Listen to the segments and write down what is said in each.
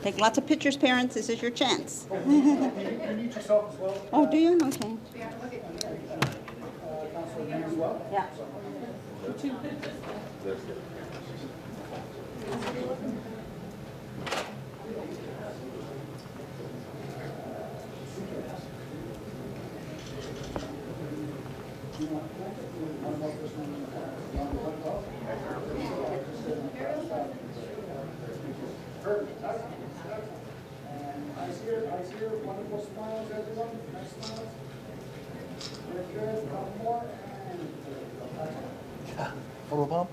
Take lots of pictures, parents. This is your chance. You mute yourself as well. Oh, do you? Okay. Councilor Mayor as well. Yeah. And eyes here, wonderful smiles, everyone, nice smiles. Very good, one more, and Photo bomb?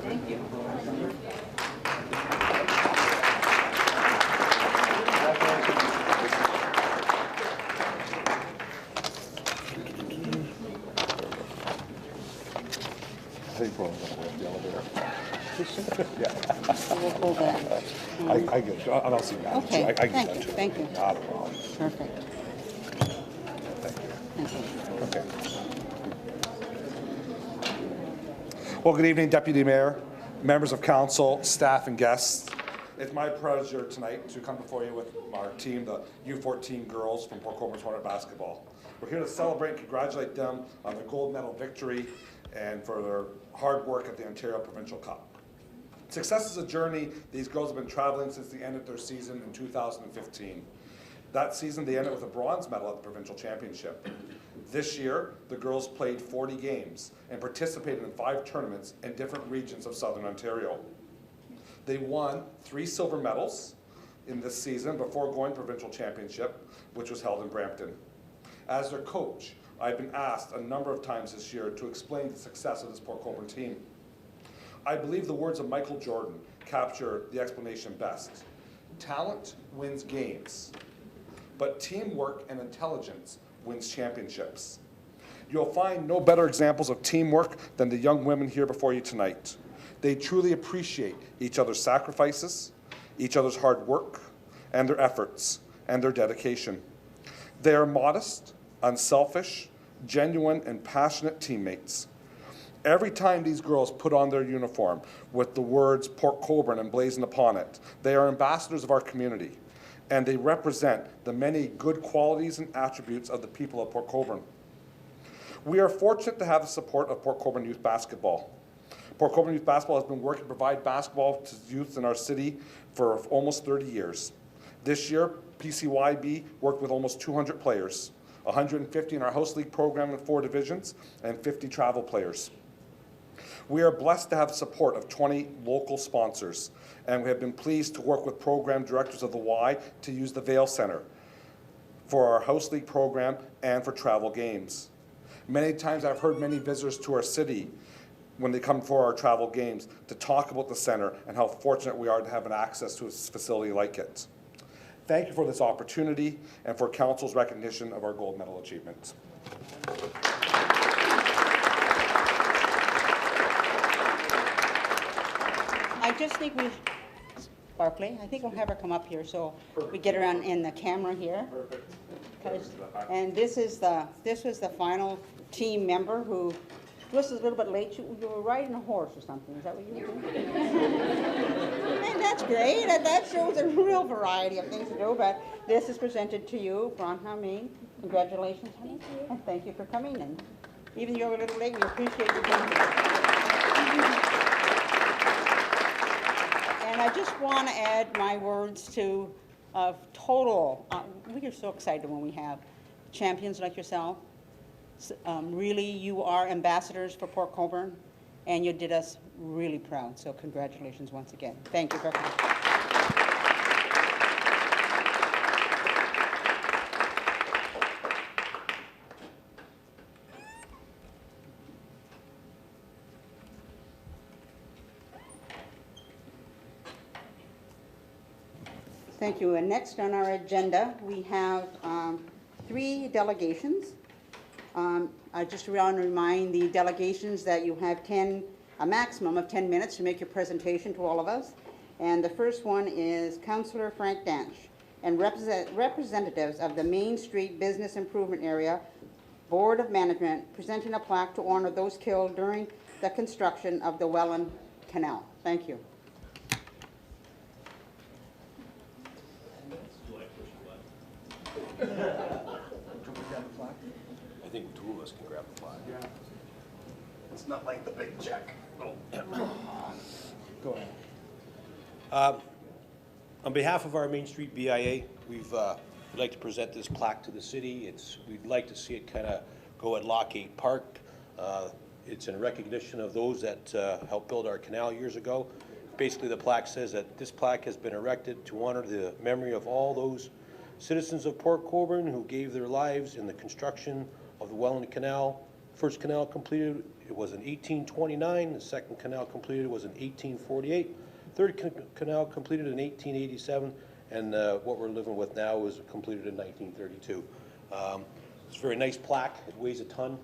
Thank you. I think we're going the elevator. We'll hold that. I get it. I don't see that. Okay, I get thank that you, too. thank you. Not a problem. Perfect. Thank you. Thank you. Okay. Well, good evening, Deputy Mayor, members of council, staff, and guests. It's my pleasure tonight to come before you with our team, the U14 girls from Port Colborne Tournament Basketball. We're here to celebrate and congratulate them on their gold medal victory and for their hard work at the Ontario Provincial Cup. Success is a journey. These girls have been traveling since the end of their season in 2015. That season, they ended with a bronze medal at the Provincial Championship. This year, the girls played 40 games and participated in 5 tournaments in different regions of Southern Ontario. They won 3 silver medals in this season before going to Provincial Championship, which was held in Brampton. As their coach, I've been asked a number of times this year to explain the success of this Port Colborne team. I believe the words of Michael Jordan capture the explanation best. Talent wins games, but teamwork and intelligence wins championships. You'll find no better examples of teamwork than the young women here before you tonight. They truly appreciate each other's sacrifices, each other's hard work, and their efforts, and their dedication. They are modest, unselfish, genuine, and passionate teammates. Every time these girls put on their uniform with the words Port Colborne emblazoned upon it, they are ambassadors of our community, and they represent the many good qualities and attributes of the people of Port Colborne. We are fortunate to have the support of Port Colborne Youth Basketball. Port Colborne Youth Basketball has been working to provide basketball to youth in our city for almost 30 years. This year, PCYB worked with almost 200 players, 150 in our House League program in 4 divisions, and 50 travel players. We are blessed to have the support of 20 local sponsors, and we have been pleased to work with program directors of the Y to use the Vail Center for our House League program and for travel games. Many times I've heard many visitors to our city when they come for our travel games to talk about the center and how fortunate we are to have an access to a facility like it. Thank you for this opportunity and for Council's recognition of our gold medal achievements. I just think Barclay, I think we'll have her come up here so we get her on in the camera here. And this was the final team member who was a little bit late. You were riding a horse or something. Is that what you were doing? And that's great. That shows a real variety of things to do. But this is presented to you, Bronha Maine. Congratulations, honey. And thank you for coming. And even though you're a little late, we appreciate you being here. And I just want to add my words to total. We are so excited when we have champions like yourself. Really, you are ambassadors for Port Colborne, and you did us really proud. So congratulations once again. Thank you for coming. Thank you. And next on our agenda, we have 3 delegations. I just want to remind the delegations that you have a maximum of 10 minutes to make your presentation to all of us. And the first one is Councillor Frank Danch. and representatives of the Main Street Business Improvement Area Board of Management presenting a plaque to honor those killed during the construction of the Welland Canal. Thank you. I think two of us can grab the flag. Yeah. It's not like the big check. Go ahead. On behalf of our Main Street BIA, we'd like to present this plaque to the city. We'd like to see it kind of go at Lockgate Park. It's in recognition of those that helped build our canal years ago. Basically, the plaque says that this plaque has been erected to honor the memory of all those citizens of Port Colborne who gave their lives in the construction of the Welland Canal. First canal completed, it was in 1829. The second canal completed was in 1848. Third canal completed in 1887. And what we're living with now was completed in 1932. It's a very nice plaque. It weighs a ton.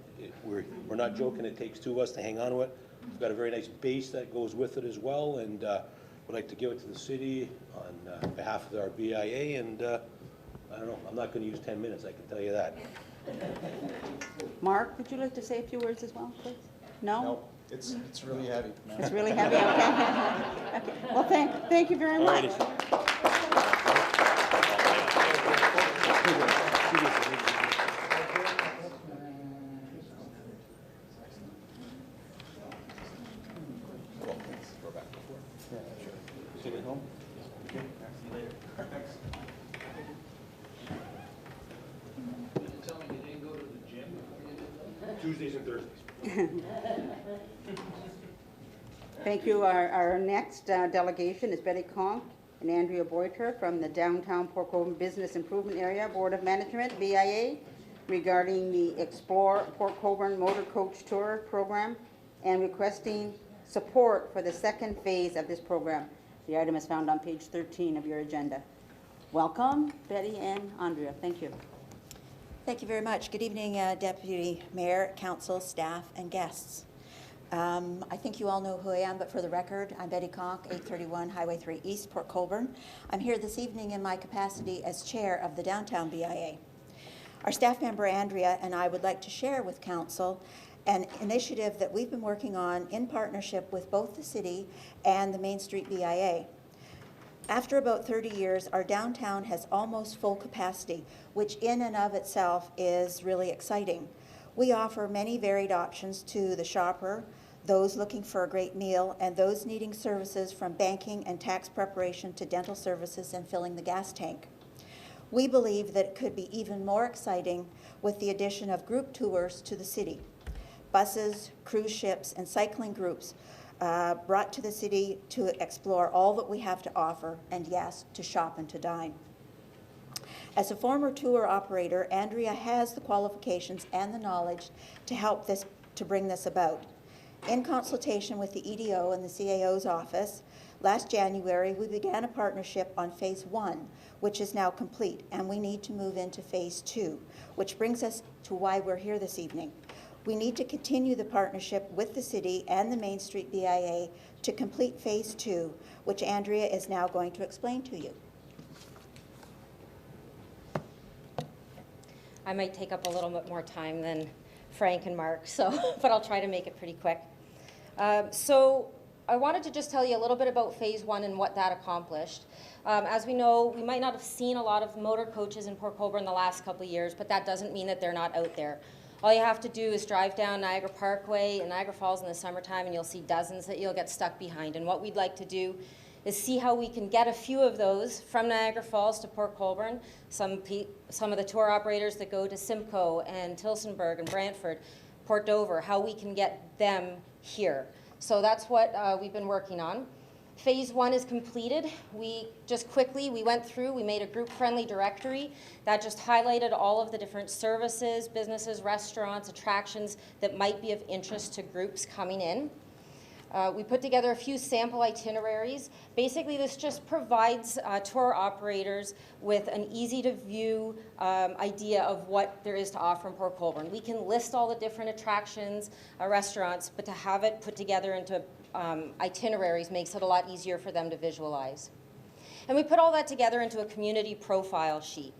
We're not joking. It takes two of us to hang on to it. We've got a very nice base that goes with it as well. And we'd like to give it to the city on behalf of our BIA. And I don't know, I'm not going to use 10 minutes, I can tell you that. Mark, would you like to say a few words as well, please? No? No, it's really heavy. No. It's really heavy, okay. Okay. Well, thank you very much. Tuesdays and Thursdays. Thank you. Our next delegation is Betty Conk and Andrea Boiter from the Downtown Port Colborne Business Improvement Area Board of Management, BIA, regarding the Explore Port Colborne Motor Coach Tour program and requesting support for the second phase of this program. The item is found on page 13 of your agenda. Welcome, Betty and Andrea. Thank you. Thank you very much. Good evening, Deputy Mayor, Council, staff, and guests. I think you all know who I am, but for the record, I'm Betty Conk, 831 Highway 3 East, Port Colborne. I'm here this evening in my capacity as chair of the Downtown BIA. Our staff member, Andrea, and I would like to share with Council an initiative that we've been working on in partnership with both the city and the Main Street BIA. After about 30 years, our downtown has almost full capacity, which in and of itself is really exciting. We offer many varied options to the shopper, those looking for a great meal, and those needing services from banking and tax preparation to dental services and filling the gas tank. We believe that it could be even more exciting with the addition of group tours to the city. Buses, cruise ships, and cycling groups brought to the city to explore all that we have to offer, and yes, to shop and to dine. As a former tour operator, Andrea has the qualifications and the knowledge to help to bring this about. In consultation with the EDO and the CAO's office, last January we began a partnership on phase 1, which is now complete, and we need to move into phase 2, which brings us to why we're here this evening. We need to continue the partnership with the city and the Main Street BIA to complete phase 2, which Andrea is now going to explain to you. I might take up a little bit more time than Frank and Mark, but I'll try to make it pretty quick. So I wanted to just tell you a little bit about phase 1 and what that accomplished. As we know, we might not have seen a lot of motor coaches in Port Colborne the last couple of years, but that doesn't mean that they're not out there. All you have to do is drive down Niagara Parkway in Niagara Falls in the summertime and you'll see dozens that you'll get stuck behind. And what we'd like to do is see how we can get a few of those from Niagara Falls to Port Colborne. Some of the tour operators that go to Simcoe and Tillsonburg and Brantford, Port Dover, how we can get them here. So that's what we've been working on. Phase 1 is completed. We went through, we made a group-friendly directory that just highlighted all of the different services, businesses, restaurants, attractions that might be of interest to groups coming in. We put together a few sample itineraries. Basically, this just provides tour operators with an easy-to-view idea of what there is to offer in Port Colborne. We can list all the different attractions, restaurants, but to have it put together into itineraries makes it a lot easier for them to visualize. And we put all that together into a community profile sheet.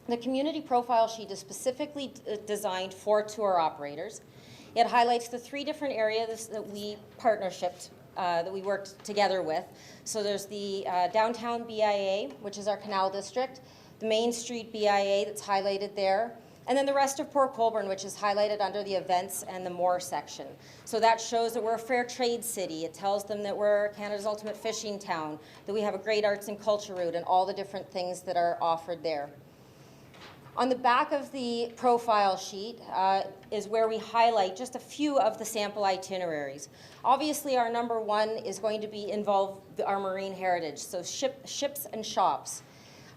The community profile sheet is specifically designed for tour operators. It highlights the 3 different areas that we that we worked together with. So there's the downtown BIA, which is our canal district, the Main Street BIA that's highlighted there, and then the rest of Port Colborne, which is highlighted under the events and the more section. So that shows that we're a fair trade city. It tells them that we're Canada's ultimate fishing town, that we have a great arts and culture route, and all the different things that are offered there. On the back of the profile sheet is where we highlight just a few of the sample itineraries. Obviously, our number 1 is going to involve our marine heritage, so ships and shops.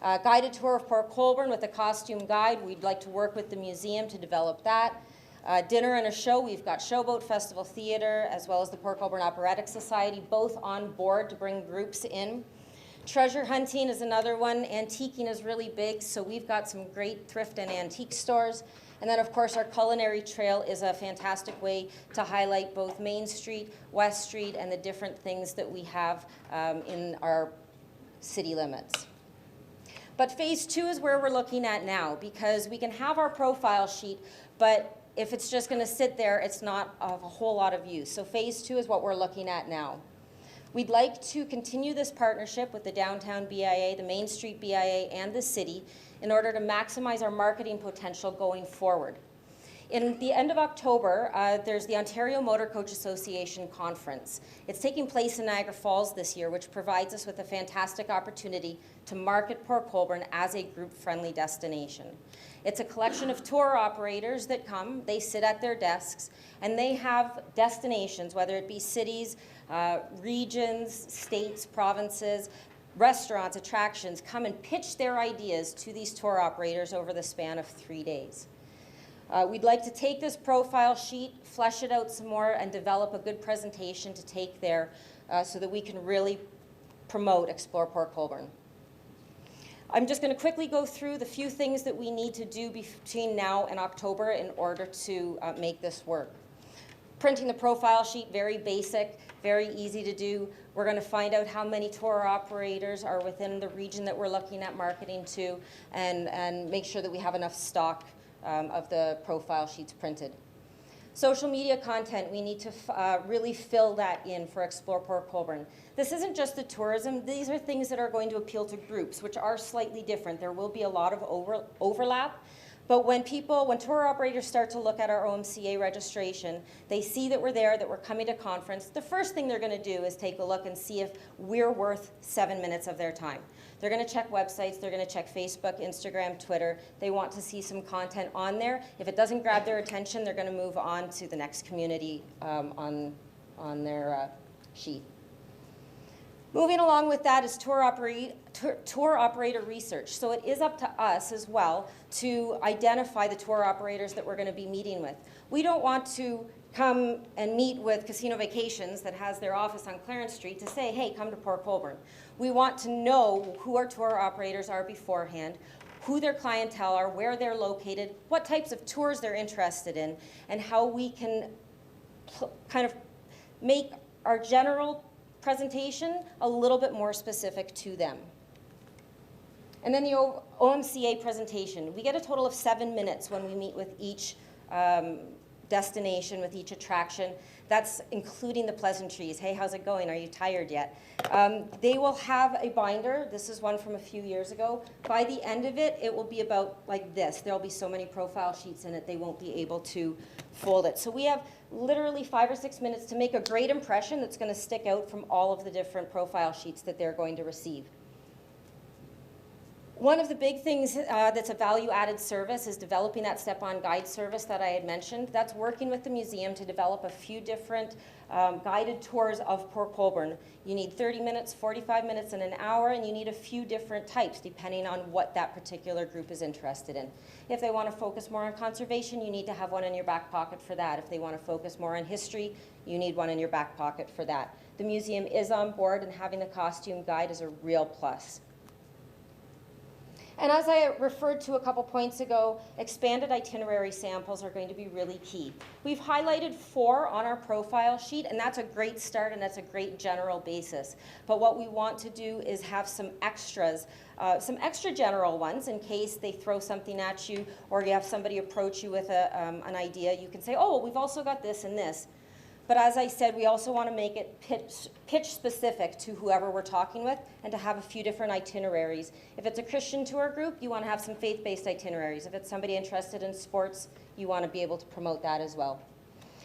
Guided tour of Port Colborne with a costume guide. We'd like to work with the museum to develop that. Dinner and a show. We've got Showboat Festival Theatre as well as the Port Colborne Operatic Society, both on board to bring groups in. Treasure hunting is another one. Antiquing is really big, so we've got some great thrift and antique stores. And then, of course, our culinary trail is a fantastic way to highlight both Main Street, West Street, and the different things that we have in our city limits. But phase 2 is where we're looking at now, because we can have our profile sheet, but if it's just going to sit there, it's not of a whole lot of use. So phase 2 is what we're looking at now. We'd like to continue this partnership with the Downtown BIA, the Main Street BIA, and the city in order to maximize our marketing potential going forward. In the end of October, there's the Ontario Motor Coach Association Conference. It's taking place in Niagara Falls this year, which provides us with a fantastic opportunity to market Port Colborne as a group-friendly destination. It's a collection of tour operators that come, they sit at their desks, and they have destinations, whether it be cities, regions, states, provinces, restaurants, attractions, come and pitch their ideas to these tour operators over the span of 3 days. We'd like to take this profile sheet, flesh it out some more, and develop a good presentation to take there so that we can really promote Explore Port Colborne. I'm just going to quickly go through the few things that we need to do between now and October in order to make this work. Printing the profile sheet, very basic, very easy to do. We're going to find out how many tour operators are within the region that we're looking at marketing to, and make sure that we have enough stock of the profile sheets printed. Social media content, we need to really fill that in for Explore Port Colborne. This isn't just the tourism, these are things that are going to appeal to groups, which are slightly different. There will be a lot of overlap, but when tour operators start to look at our OMCA registration, they see that we're there, that we're coming to conference, the first thing they're going to do is take a look and see if we're worth 7 minutes of their time. They're going to check websites, they're going to check Facebook, Instagram, Twitter. They want to see some content on there. If it doesn't grab their attention, they're going to move on to the next community on their sheet. Moving along with that is tour operator research. So it is up to us as well to identify the tour operators that we're going to be meeting with. We don't want to come and meet with Casino Vacations that has their office on Clarence Street to say, hey, come to Port Colborne. We want to know who our tour operators are beforehand, who their clientele are, where they're located, what types of tours they're interested in, and how we can kind of make our general presentation a little bit more specific to them. And then the OMCA presentation. We get a total of 7 minutes when we meet with each destination, with each attraction. That's including the pleasantries. Hey, how's it going? Are you tired yet? They will have a binder. This is one from a few years ago. By the end of it, it will be about like this. There'll be so many profile sheets in it, they won't be able to fold it. So we have literally 5 or 6 minutes to make a great impression that's going to stick out from all of the different profile sheets that they're going to receive. One of the big things that's a value-added service is developing that step-on guide service that I had mentioned. That's working with the museum to develop a few different guided tours of Port Colborne. You need 30 minutes, 45 minutes, and an hour, and you need a few different types depending on what that particular group is interested in. If they want to focus more on conservation, you need to have one in your back pocket for that. If they want to focus more on history, you need one in your back pocket for that. The museum is on board, and having the costume guide is a real plus. And as I referred to a couple points ago, expanded itinerary samples are going to be really key. We've highlighted 4 on our profile sheet, and that's a great start and that's a great general basis. But what we want to do is have some extras, some extra general ones in case they throw something at you or you have somebody approach you with an idea. You can say, oh, well, we've also got this and this. But as I said, we also want to make it pitch specific to whoever we're talking with and to have a few different itineraries. If it's a Christian tour group, you want to have some faith-based itineraries. If it's somebody interested in sports, you want to be able to promote that as well.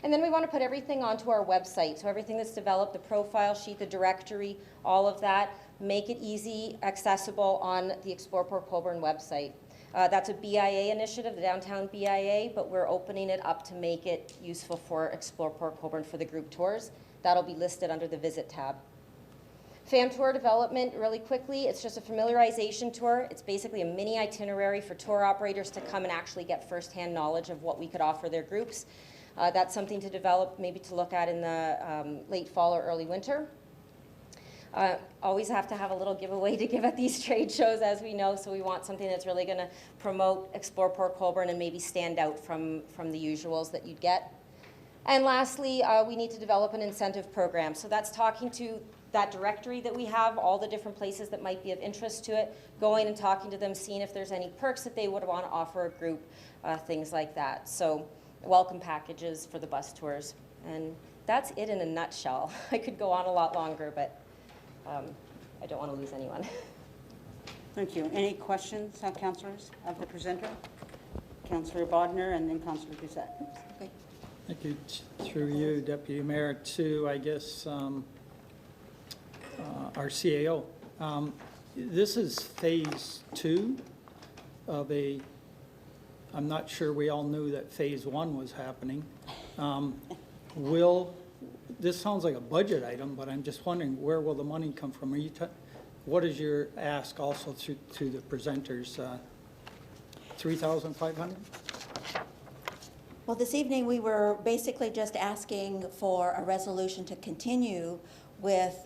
And then we want to put everything onto our website. So everything that's developed, the profile sheet, the directory, all of that, make it easy, accessible on the Explore Port Colborne website. That's a BIA initiative, the Downtown BIA, but we're opening it up to make it useful for Explore Port Colborne for the group tours. That'll be listed under the Visit tab. FAM tour development, really quickly, it's just a familiarization tour. It's basically a mini itinerary for tour operators to come and actually get firsthand knowledge of what we could offer their groups. That's something to develop, maybe to look at in the late fall or early winter. Always have to have a little giveaway to give at these trade shows, as we know, so we want something that's really going to promote Explore Port Colborne and maybe stand out from the usuals that you'd get. And lastly, we need to develop an incentive program. So that's talking to that directory that we have, all the different places that might be of interest to it, going and talking to them, seeing if there's any perks that they would want to offer a group, things like that. So welcome packages for the bus tours. And that's it in a nutshell. I could go on a lot longer, but I don't want to lose anyone. Thank you. Any questions, councillors, of the presenter? Councillor Bodner and then Councillor Doucette. Okay. Thank you. Through you, Deputy Mayor, to, I guess, our CAO. This is phase 2 of a, I'm not sure we all knew that phase 1 was happening. This sounds like a budget item, but I'm just wondering, where will the money come from? What is your ask also to the presenters? 3,500? Well, this evening we were basically just asking for a resolution to continue with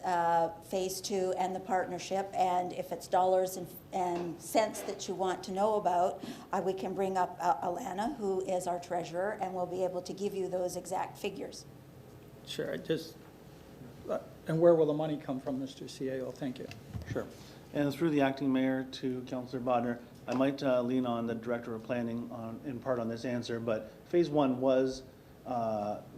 phase 2 and the partnership, and if it's dollars and cents that you want to know about, we can bring up Alana, who is our treasurer, and we'll be able to give you those exact figures. Sure, and where will the money come from, Mr. CAO? Thank you. Sure. And through the acting mayor to Councillor Bodner, I might lean on the director of planning in part on this answer, but phase 1 was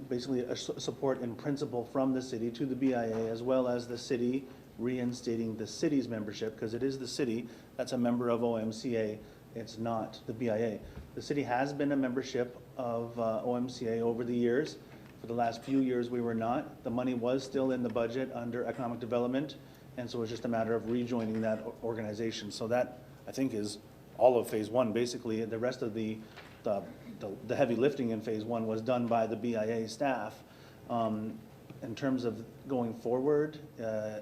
basically a support in principle from the city to the BIA, as well as the city reinstating the city's membership, because it is the city that's a member of OMCA. It's not the BIA. The city has been a membership of OMCA over the years. For the last few years, we were not. The money was still in the budget under economic development, and so it's just a matter of rejoining that organization. So that, I think, is all of phase 1. Basically, the rest of the heavy lifting in phase 1 was done by the BIA staff. In terms of going forward,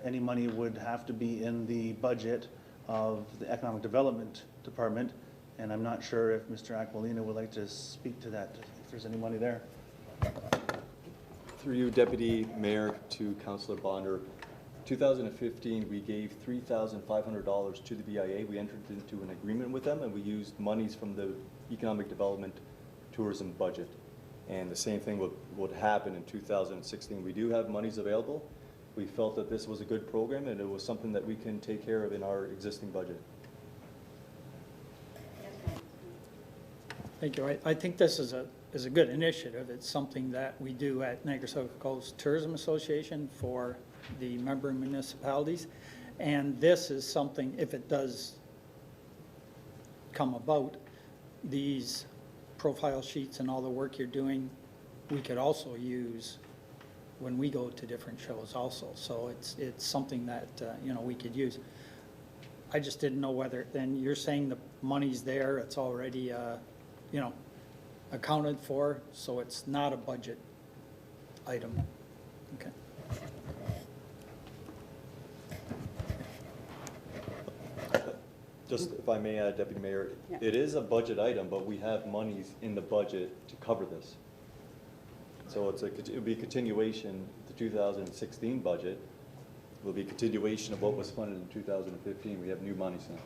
any money would have to be in the budget of the economic development department, and I'm not sure if Mr. Aquilina would like to speak to that, if there's any money there. Through you, Deputy Mayor, to Councillor Bonder. 2015, we gave $3,500 to the BIA. We entered into an agreement with them, and we used monies from the Economic Development Tourism budget. And the same thing would happen in 2016. We do have monies available. We felt that this was a good program, and it was something that we can take care of in our existing budget. Thank you. I think this is a good initiative. It's something that we do at Niagara South Coast Tourism Association for the member municipalities. And this is something, if it does come about, these profile sheets and all the work you're doing, we could also use when we go to different shows also. So it's something that, we could use. I just didn't know whether, then you're saying the money's there, it's already, accounted for, so it's not a budget item. Okay. Just if I may add, Deputy Mayor, Yeah. it is a budget item, but we have monies in the budget to cover this. So it would be a continuation, the 2016 budget will be a continuation of what was funded in 2015. We have new monies now.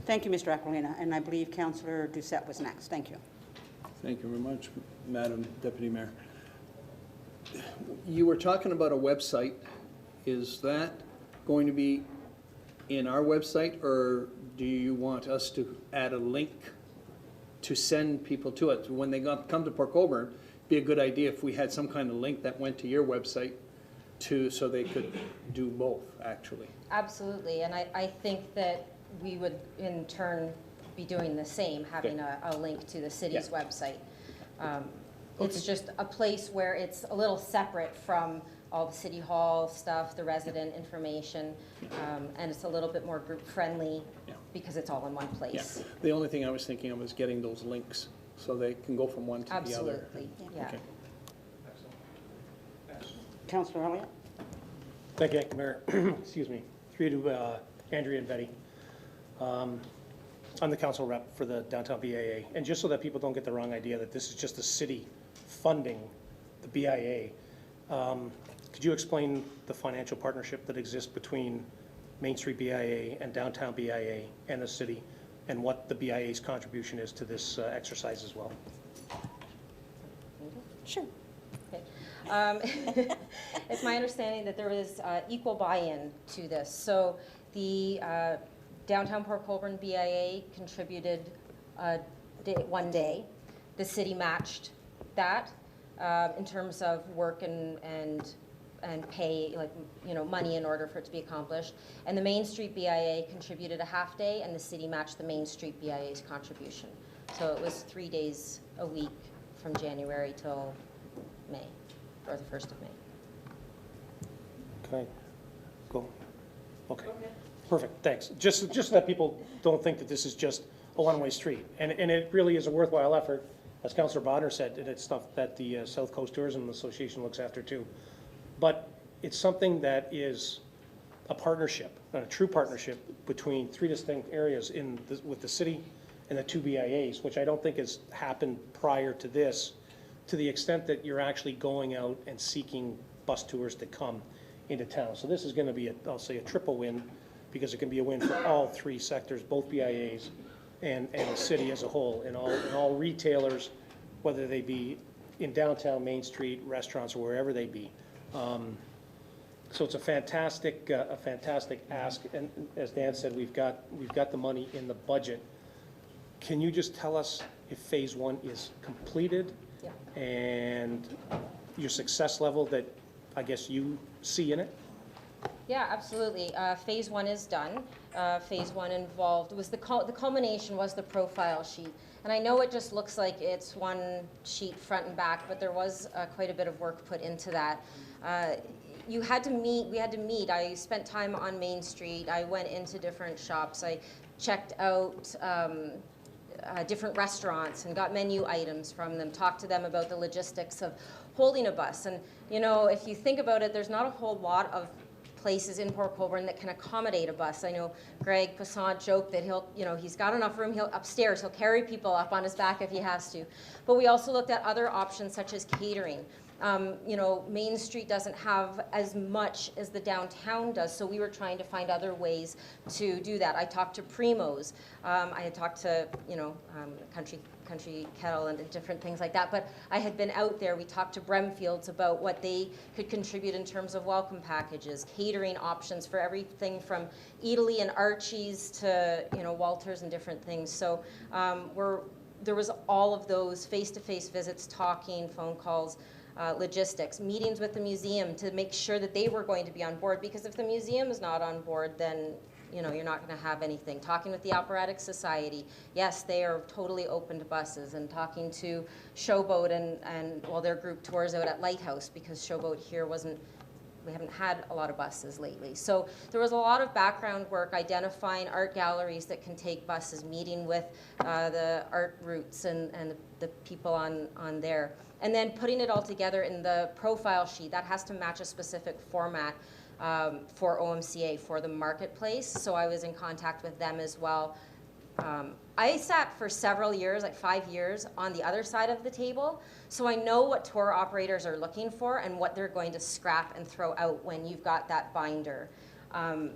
Thank you, Mr. Aquilina, and I believe Councillor Doucette was next. Thank you. Thank you very much, Madam Deputy Mayor. You were talking about a website. Is that going to be in our website, or do you want us to add a link to send people to it? When they come to Port Colborne, it'd be a good idea if we had some kind of link that went to your website so they could do both, actually. Absolutely, and I think that we would in turn be doing the same, having a link to the city's website. It's just a place where it's a little separate from all the city hall stuff, the resident information, and it's a little bit more group friendly because it's all in one place. Yeah. The only thing I was thinking of was getting those links so they can go from one to the other. Absolutely, yeah. Okay. Councillor Elliott? Thank you, Mayor. Excuse me. Through to Andrea and Betty. I'm the council rep for the downtown BIA, and just so that people don't get the wrong idea that this is just the city funding the BIA, could you explain the financial partnership that exists between Main Street BIA and downtown BIA and the city, and what the BIA's contribution is to this exercise as well? Sure. Okay. It's my understanding that there was equal buy-in to this. So the downtown Port Colborne BIA contributed one day. The city matched that in terms of work and pay, like, you know, money in order for it to be accomplished. And the Main Street BIA contributed a half day, and the city matched the Main Street BIA's contribution. So it was 3 days a week from January till May, or the 1st of May. Okay. Cool. Okay. Perfect. Thanks. Just so that people don't think that this is just a one-way street, and it really is a worthwhile effort, as Councillor Bonner said, and it's stuff that the South Coast Tourism Association looks after too. But it's something that is a partnership, a true partnership between 3 distinct areas with the city and the 2 BIAs, which I don't think has happened prior to this, to the extent that you're actually going out and seeking bus tours to come into town. So this is going to be, I'll say, a triple win, because it can be a win for all 3 sectors, both BIAs and the city as a whole, and all retailers, whether they be in downtown Main Street, restaurants, or wherever they be. So it's a fantastic ask, and as Dan said, we've got the money in the budget. Can you just tell us if phase 1 is completed? Yeah. And your success level that I guess you see in it? Yeah, absolutely. Phase 1 is done. Phase 1 involved was the culmination was the profile sheet, and I know it just looks like it's one sheet front and back, but there was quite a bit of work put into that. We had to meet. I spent time on Main Street. I went into different shops. I checked out different restaurants and got menu items from them, talked to them about the logistics of holding a bus. And, you know, if you think about it, there's not a whole lot of places in Port Colborne that can accommodate a bus. I know Greg Passant joked that he's got enough room upstairs, he'll carry people up on his back if he has to. But we also looked at other options such as catering. Main Street doesn't have as much as the downtown does, so we were trying to find other ways to do that. I talked to Primos. I had talked to, Country Kettle and different things like that, but I had been out there. We talked to Bremfields about what they could contribute in terms of welcome packages, catering options for everything from Italy and Archie's to, Walters and different things. So there was all of those face-to-face visits, talking, phone calls, logistics, meetings with the museum to make sure that they were going to be on board, because if the museum is not on board, then you're not going to have anything. Talking with the Operatic Society, yes, they are totally open to buses, and talking to Showboat and their group tours out at Lighthouse, because Showboat here we haven't had a lot of buses lately. So there was a lot of background work identifying art galleries that can take buses, meeting with the art routes and the people on there. And then putting it all together in the profile sheet. That has to match a specific format for OMCA, for the marketplace. So I was in contact with them as well. I sat for several years, like 5 years, on the other side of the table. So I know what tour operators are looking for and what they're going to scrap and throw out when you've got that binder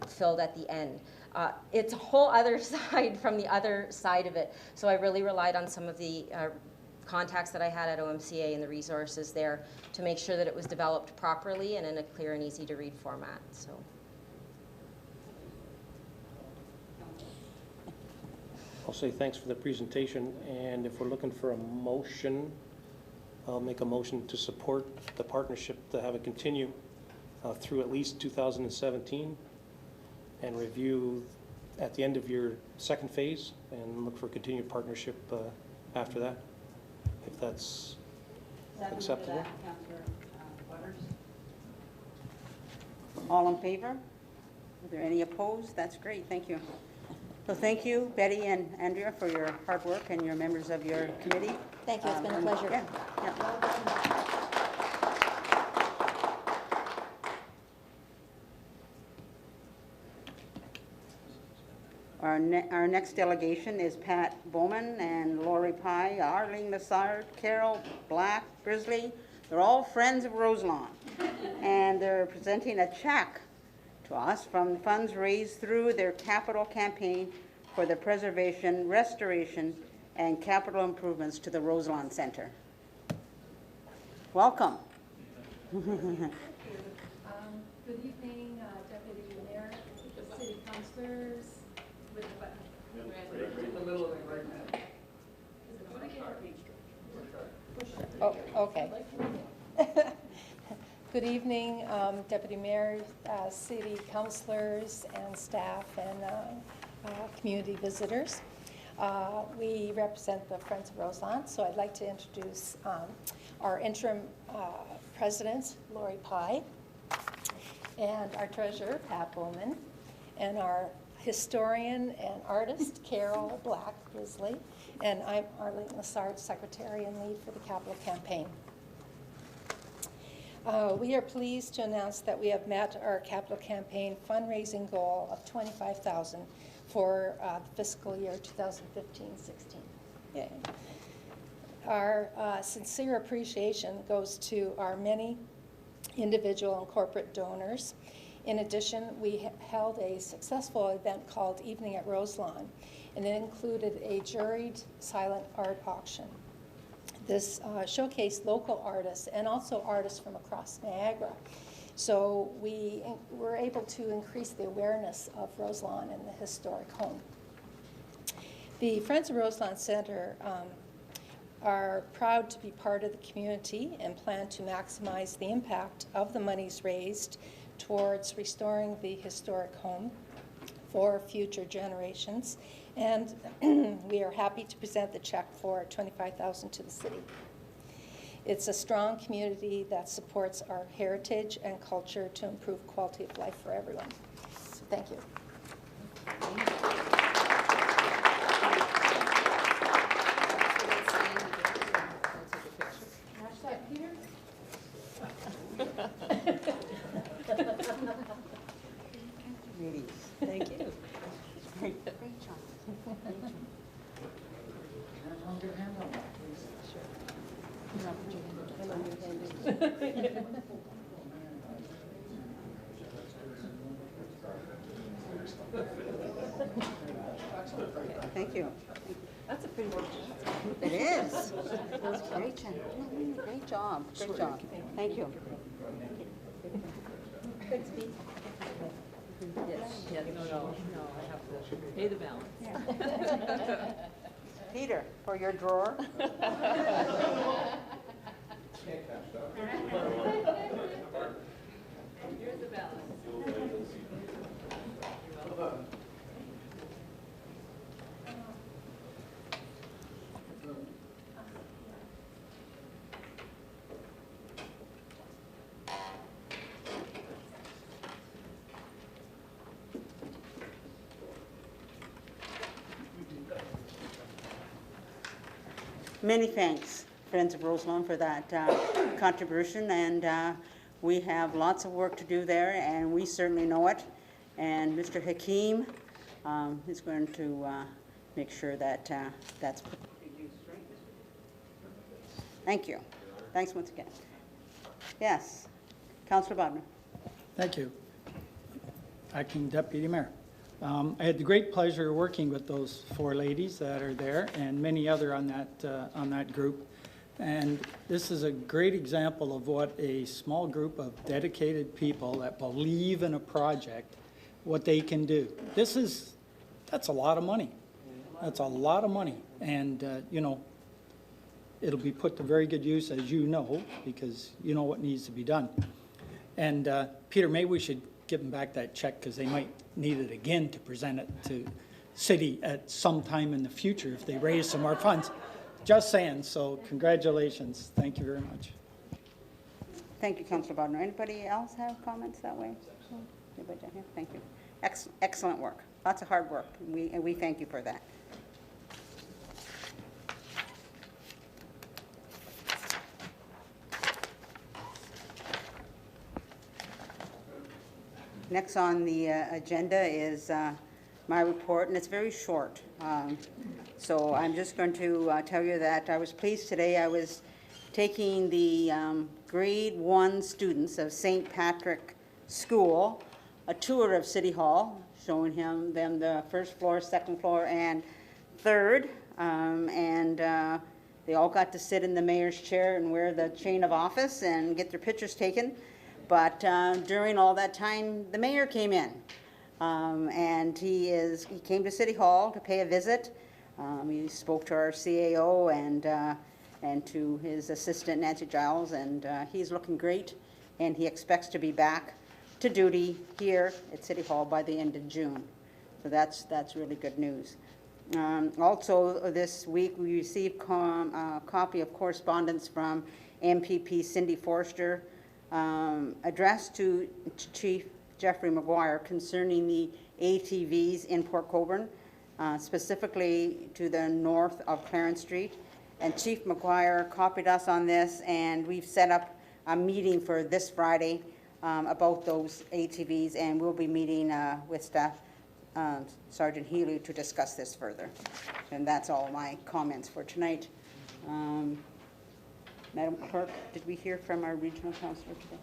filled at the end. It's a whole other side from the other side of it. So I really relied on some of the contacts that I had at OMCA and the resources there to make sure that it was developed properly and in a clear and easy to read format. So. I'll say thanks for the presentation, and if we're looking for a motion, I'll make a motion to support the partnership to have it continue through at least 2017 and review at the end of your second phase and look for continued partnership after that, if that's acceptable. All in favor? Are there any opposed? That's great, thank you. So thank you, Betty and Andrea, for your hard work and your members of your committee. Thank you, it's been a pleasure. Yeah. Our next delegation is Pat Bowman and Lori Pye, Arlene Lassard, Carol Black, Grizzly. They're all friends of Roselawn. And they're presenting a check to us from funds raised through their capital campaign for the preservation, restoration, and capital improvements to the Roselawn Center. Welcome. Good evening, Deputy Mayor, City Councilors, with the button. Right in the middle of it right now. Oh, okay. Good evening, Deputy Mayor, City Councilors, and staff, and community visitors. We represent the Friends of Roselawn, so I'd like to introduce our interim president, Lori Pye, and our treasurer, Pat Bowman, and our historian and artist, Carol Black Grizzly, and I'm Arlene Lassard, secretary and lead for the capital campaign. We are pleased to announce that we have met our capital campaign fundraising goal of $25,000 for the fiscal year 2015-16. Yay. Our sincere appreciation goes to our many individual and corporate donors. In addition, we held a successful event called Evening at Roselawn, and it included a juried silent art auction. This showcased local artists and also artists from across Niagara. So we were able to increase the awareness of Roselawn and the historic home. The Friends of Roselawn Center are proud to be part of the community and plan to maximize the impact of the monies raised towards restoring the historic home for future generations. And we are happy to present the check for $25,000 to the city. It's a strong community that supports our heritage and culture to improve quality of life for everyone. So thank you. Thank you. Great job. I'll get a hand on that, please. Thank you. That's a pretty good job. It is. That was great, Jen. Great job. Great job. Thank you. Thanks, Pete. Yes, no, I have to pay the balance. Peter, for your drawer. Here's the balance. Many thanks, Friends of Roselawn, for that contribution, and we have lots of work to do there, and we certainly know it. And Mr. Hakeem is going to make sure that that's put to good use, right? Thank you. Thanks once again. Yes, Councillor Bodnar. Thank you. Acting Deputy Mayor. I had the great pleasure of working with those 4 ladies that are there and many other on that group. And this is a great example of what a small group of dedicated people that believe in a project, what they can do. That's a lot of money. That's a lot of money. And, you know, it'll be put to very good use, as you know, because you know what needs to be done. And Peter, maybe we should give them back that check because they might need it again to present it to city at some time in the future if they raise some more funds. Just saying, so congratulations. Thank you very much. Thank you, Councillor Bodnar. Anybody else have comments that way? Anybody down here? Thank you. Excellent work. Lots of hard work. And we thank you for that. Next on the agenda is my report, and it's very short. So I'm just going to tell you that I was pleased today. I was taking the grade 1 students of St. Patrick School a tour of City Hall, showing them the first floor, second floor, and third. They all got to sit in the mayor's chair and wear the chain of office and get their pictures taken. But during all that time, the mayor came in, and he came to City Hall to pay a visit. He spoke to our CAO and to his assistant Nancy Giles, and he's looking great. And he expects to be back to duty here at City Hall by the end of June. So that's really good news. Also, this week we received a copy of correspondence from MPP Cindy Forster, addressed to Chief Jeffrey Maguire concerning the ATVs in Port Colborne, specifically to the north of Clarence Street. And Chief Maguire copied us on this, and we've set up a meeting for this Friday about those ATVs, and we'll be meeting with Staff Sergeant Healy to discuss this further. And that's all my comments for tonight. Madam Clerk, did we hear from our regional councillor today?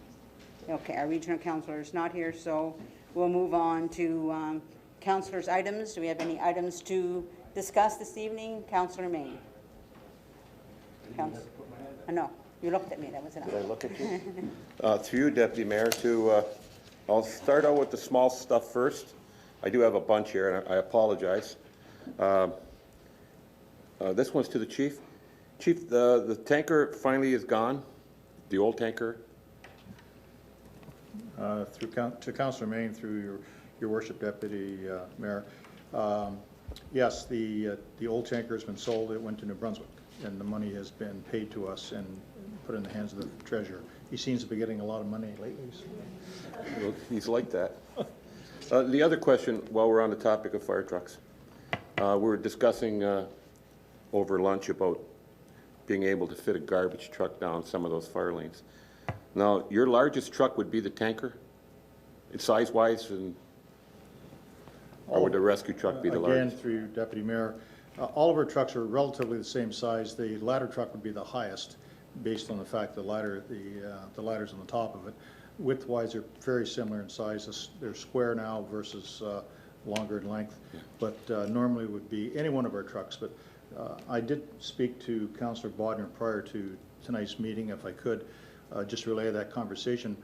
Okay, our regional councillor is not here, so we'll move on to councillors' items. Do we have any items to discuss this evening? Councillor Maine. No, you looked at me, that was enough. Did I look at you? Through you, Deputy Mayor, I'll start out with the small stuff first. I do have a bunch here, and I apologize. This one's to the chief. Chief, the tanker finally is gone, the old tanker. To Councillor Maine, through your worship, Deputy Mayor. Yes, the old tanker has been sold. It went to New Brunswick, and the money has been paid to us and put in the hands of the treasurer. He seems to be getting a lot of money lately. So. Well, he's like that. The other question, while we're on the topic of fire trucks, we were discussing over lunch about being able to fit a garbage truck down some of those fire lanes. Now, your largest truck would be the tanker, size-wise, or would the rescue truck be the largest? Again, through you, Deputy Mayor, all of our trucks are relatively the same size. The ladder truck would be the highest, based on the fact the ladder's on the top of it. Width-wise, they're very similar in size. They're square now versus longer in length, but normally would be any one of our trucks. But I did speak to Councillor Bodnar prior to tonight's meeting, if I could, just relay that conversation.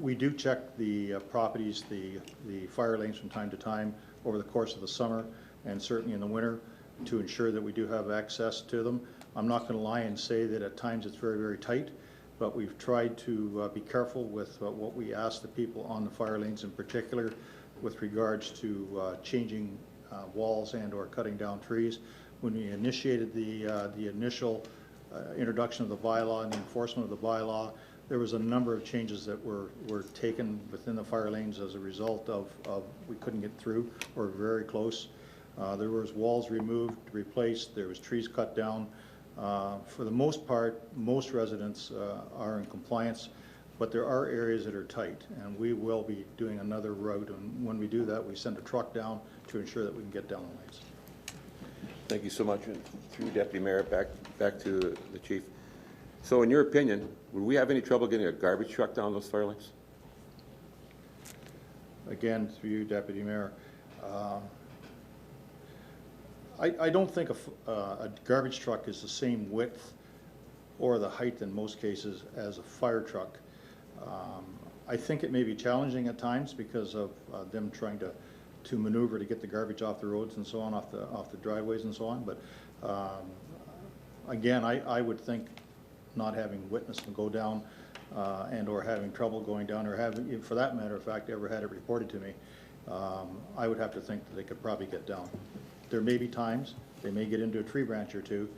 We do check the properties, the fire lanes from time to time over the course of the summer and certainly in the winter to ensure that we do have access to them. I'm not going to lie and say that at times it's very, very tight, but we've tried to be careful with what we ask the people on the fire lanes in particular with regards to changing walls and or cutting down trees. When we initiated the initial introduction of the bylaw and the enforcement of the bylaw, there was a number of changes that were taken within the fire lanes as a result of we couldn't get through or very close. There was walls removed, replaced, there was trees cut down. For the most part, most residents are in compliance, but there are areas that are tight, and we will be doing another route, and when we do that, we send a truck down to ensure that we can get down the lanes. Thank you so much. And through Deputy Mayor, back to the chief. So in your opinion, would we have any trouble getting a garbage truck down those fire lanes? Again, through you, Deputy Mayor, I don't think a garbage truck is the same width or the height in most cases as a fire truck. I think it may be challenging at times because of them trying to maneuver to get the garbage off the roads and so on, off the driveways and so on. But again, I would think not having witnessed them go down and or having trouble going down, or having, for that matter of fact, ever had it reported to me, I would have to think that they could probably get down. There may be times they may get into a tree branch or two,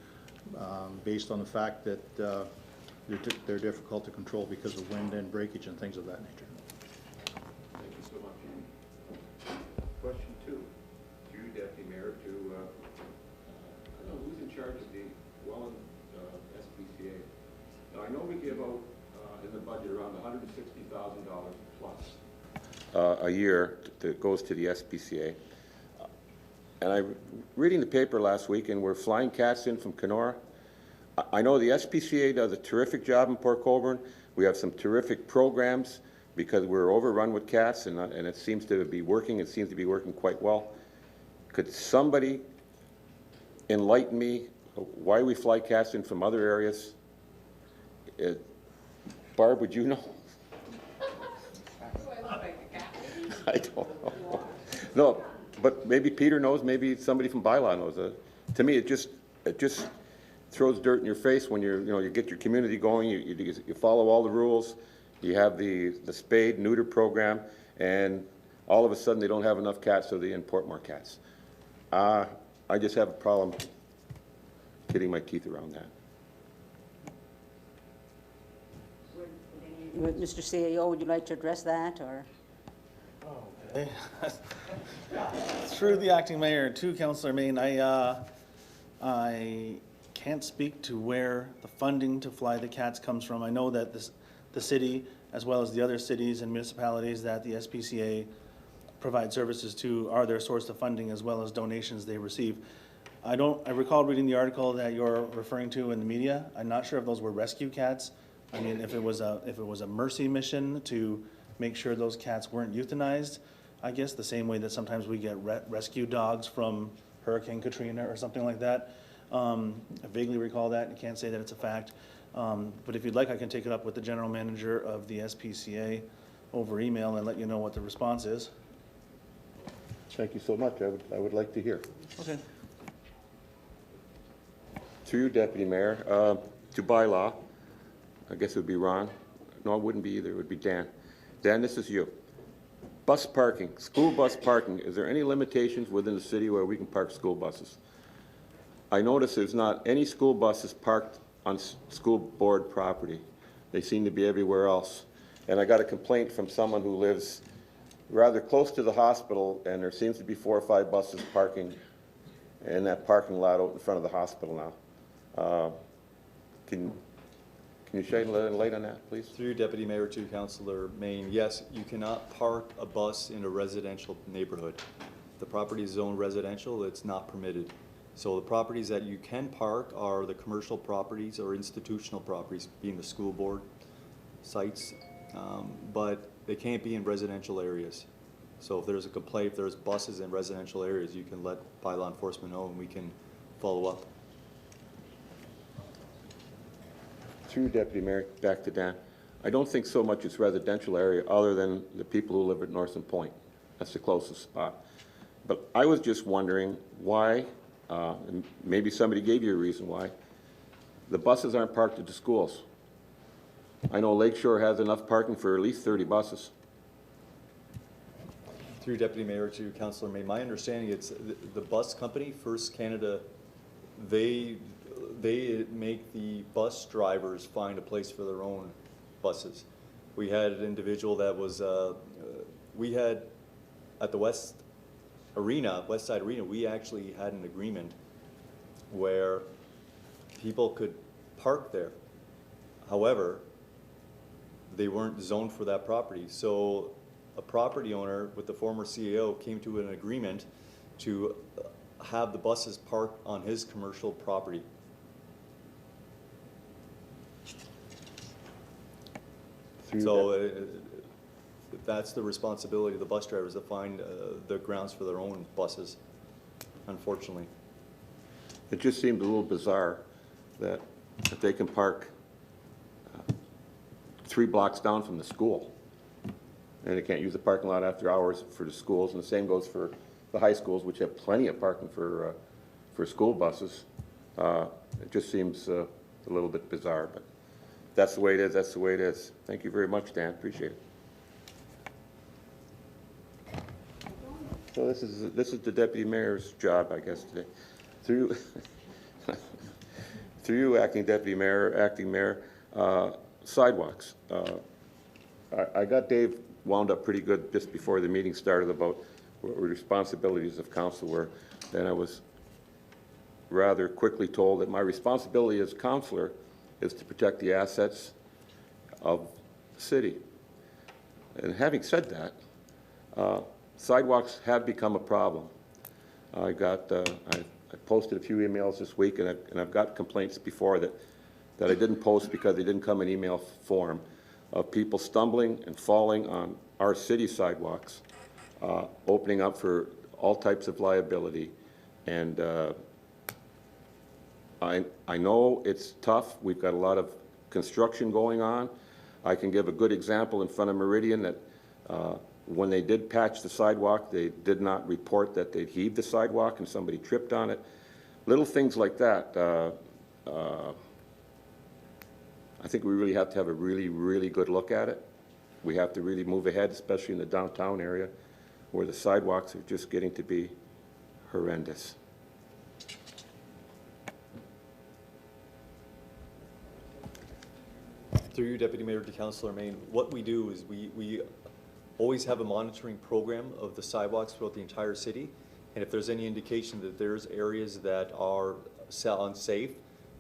based on the fact that they're difficult to control because of wind and breakage and things of that nature. Thank you so much. Question 2, to you, Deputy Mayor, to, I don't know who's in charge of the Welland SPCA. Now, I know we give out in the budget around $160,000 plus a year that goes to the SPCA. And I reading the paper last week, and we're flying cats in from Kenora. I know the SPCA does a terrific job in Port Colborne. We have some terrific programs because we're overrun with cats, and it seems to be working. It seems to be working quite well. Could somebody enlighten me why we fly cats in from other areas? Barb, would you know? I don't know. No, but maybe Peter knows. Maybe somebody from bylaw knows. To me, it just throws dirt in your face when you get your community going. You follow all the rules. You have the spade neuter program, and all of a sudden they don't have enough cats, so they import more cats. I just have a problem getting my teeth around that. Mr. CAO, would you like to address that, or? Okay. Through the acting mayor to Councillor Main, I can't speak to where the funding to fly the cats comes from. I know that the city, as well as the other cities and municipalities that the SPCA provide services to, are their source of funding, as well as donations they receive. I recall reading the article that you're referring to in the media. I'm not sure if those were rescue cats. I mean, if it was a mercy mission to make sure those cats weren't euthanized, I guess the same way that sometimes we get rescue dogs from Hurricane Katrina or something like that. I vaguely recall that, and can't say that it's a fact. But if you'd like, I can take it up with the general manager of the SPCA over email and let you know what the response is. Thank you so much. I would like to hear. Okay. To you, Deputy Mayor, to bylaw, I guess it would be Ron. No, it wouldn't be either. It would be Dan. Dan, this is you. Bus parking, school bus parking. Is there any limitations within the city where we can park school buses? I notice there's not any school buses parked on school board property. They seem to be everywhere else. And I got a complaint from someone who lives rather close to the hospital, and there seems to be 4 or 5 buses parking in that parking lot out in front of the hospital now. Can you shed light on that, please? Through Deputy Mayor to Councillor Main, yes, you cannot park a bus in a residential neighborhood. The property is zoned residential, it's not permitted. So the properties that you can park are the commercial properties or institutional properties, being the school board sites, but they can't be in residential areas. So if there's a complaint, if there's buses in residential areas, you can let bylaw enforcement know and we can follow up. Through Deputy Mayor, back to Dan. I don't think so much it's residential area other than the people who live at Northern Point. That's the closest spot. But I was just wondering why, and maybe somebody gave you a reason why, the buses aren't parked at the schools. I know Lakeshore has enough parking for at least 30 buses. Through Deputy Mayor to Councillor May, my understanding it's the bus company, First Canada, they make the bus drivers find a place for their own buses. We had an individual that was, we had at the West Side Arena, we actually had an agreement where people could park there. However, they weren't zoned for that property. So a property owner with the former CEO came to an agreement to have the buses parked on his commercial property. So that's the responsibility of the bus drivers to find the grounds for their own buses, unfortunately. It just seemed a little bizarre that they can park 3 blocks down from the school, and they can't use the parking lot after hours for the schools, and the same goes for the high schools, which have plenty of parking for school buses. It just seems a little bit bizarre, but that's the way it is, that's the way it is. Thank you very much, Dan, appreciate it. So this is the deputy mayor's job, I guess, today. Through you, acting deputy mayor, acting mayor, sidewalks. I got Dave wound up pretty good just before the meeting started about what responsibilities of council were. Then I was rather quickly told that my responsibility as councillor is to protect the assets of the city. And having said that, sidewalks have become a problem. I posted a few emails this week, and I've got complaints before that I didn't post because they didn't come in email form, of people stumbling and falling on our city sidewalks, opening up for all types of liability. And I know it's tough. We've got a lot of construction going on. I can give a good example in front of Meridian that when they did patch the sidewalk, they did not report that they'd heaved the sidewalk and somebody tripped on it. Little things like that. I think we really have to have a really, really good look at it. We have to really move ahead, especially in the downtown area, where the sidewalks are just getting to be horrendous. Through you, Deputy Mayor, to Councillor Main, what we do is we always have a monitoring program of the sidewalks throughout the entire city. And if there's any indication that there's areas that are unsafe,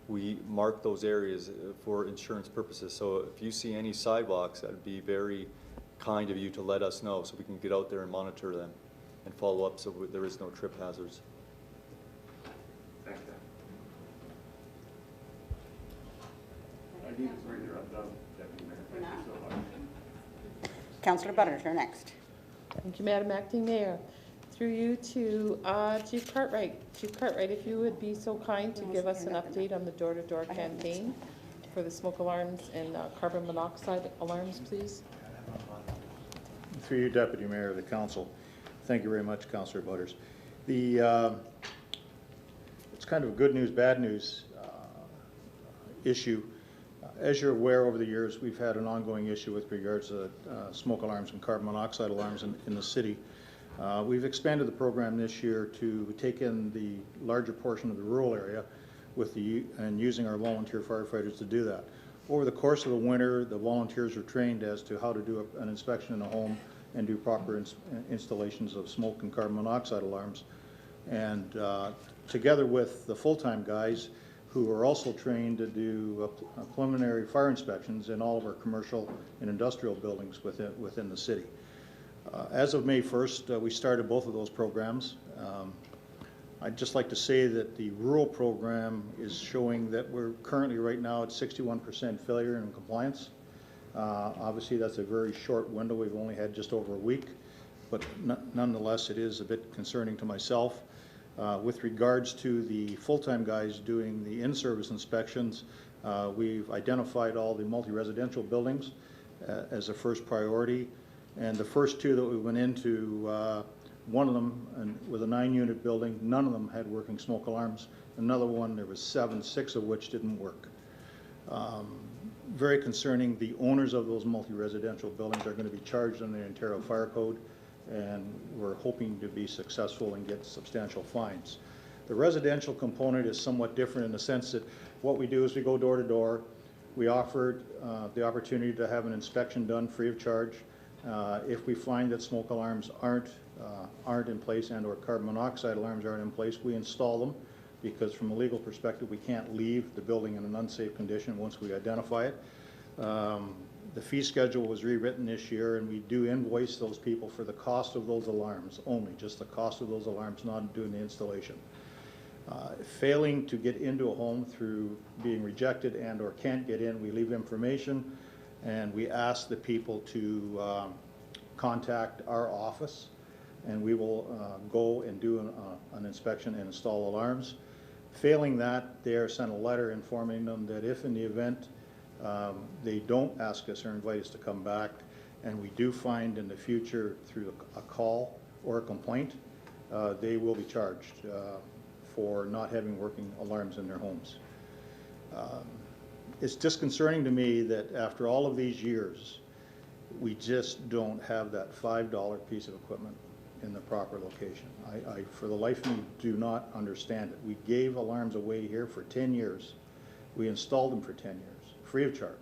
we mark those areas for insurance purposes. So if you see any sidewalks, that'd be very kind of you to let us know so we can get out there and monitor them and follow up so there is no trip hazards. Thanks, Dan. I need to bring her up, Deputy Mayor. Thank you so much. Councillor Butters, you're next. Thank you, Madam Acting Mayor. Through you to Chief Cartwright. Chief Cartwright, if you would be so kind to give us an update on the door-to-door campaign for the smoke alarms and carbon monoxide alarms, please. Through you, Deputy Mayor of the Council. Thank you very much, Councillor Butters. It's kind of a good news, bad news issue. As you're aware, over the years, we've had an ongoing issue with regards to smoke alarms and carbon monoxide alarms in the city. We've expanded the program this year to take in the larger portion of the rural area and using our volunteer firefighters to do that. Over the course of the winter, the volunteers are trained as to how to do an inspection in a home and do proper installations of smoke and carbon monoxide alarms. And together with the full-time guys who are also trained to do preliminary fire inspections in all of our commercial and industrial buildings within the city. As of May 1st, we started both of those programs. I'd just like to say that the rural program is showing that we're currently right now at 61% failure in compliance. Obviously, that's a very short window. We've only had just over a week, but nonetheless, it is a bit concerning to myself. With regards to the full-time guys doing the in-service inspections, we've identified all the multi-residential buildings as a first priority. And the first two that we went into, one of them with a 9-unit building, none of them had working smoke alarms. Another one, there was 7, 6 of which didn't work. Very concerning. The owners of those multi-residential buildings are going to be charged under the Ontario Fire Code, and we're hoping to be successful and get substantial fines. The residential component is somewhat different in the sense that what we do is we go door to door. We offered the opportunity to have an inspection done free of charge. If we find that smoke alarms aren't in place and or carbon monoxide alarms aren't in place, we install them, because from a legal perspective, we can't leave the building in an unsafe condition once we identify it. The fee schedule was rewritten this year, and we do invoice those people for the cost of those alarms only, just the cost of those alarms, not doing the installation. Failing to get into a home through being rejected and or can't get in, we leave information, and we ask the people to contact our office, and we will go and do an inspection and install alarms. Failing that, they are sent a letter informing them that if in the event they don't ask us or invite us to come back, and we do find in the future through a call or a complaint, they will be charged for not having working alarms in their homes. It's disconcerting to me that after all of these years, we just don't have that $5 piece of equipment in the proper location. I, for the life of me, do not understand it. We gave alarms away here for 10 years. We installed them for 10 years, free of charge.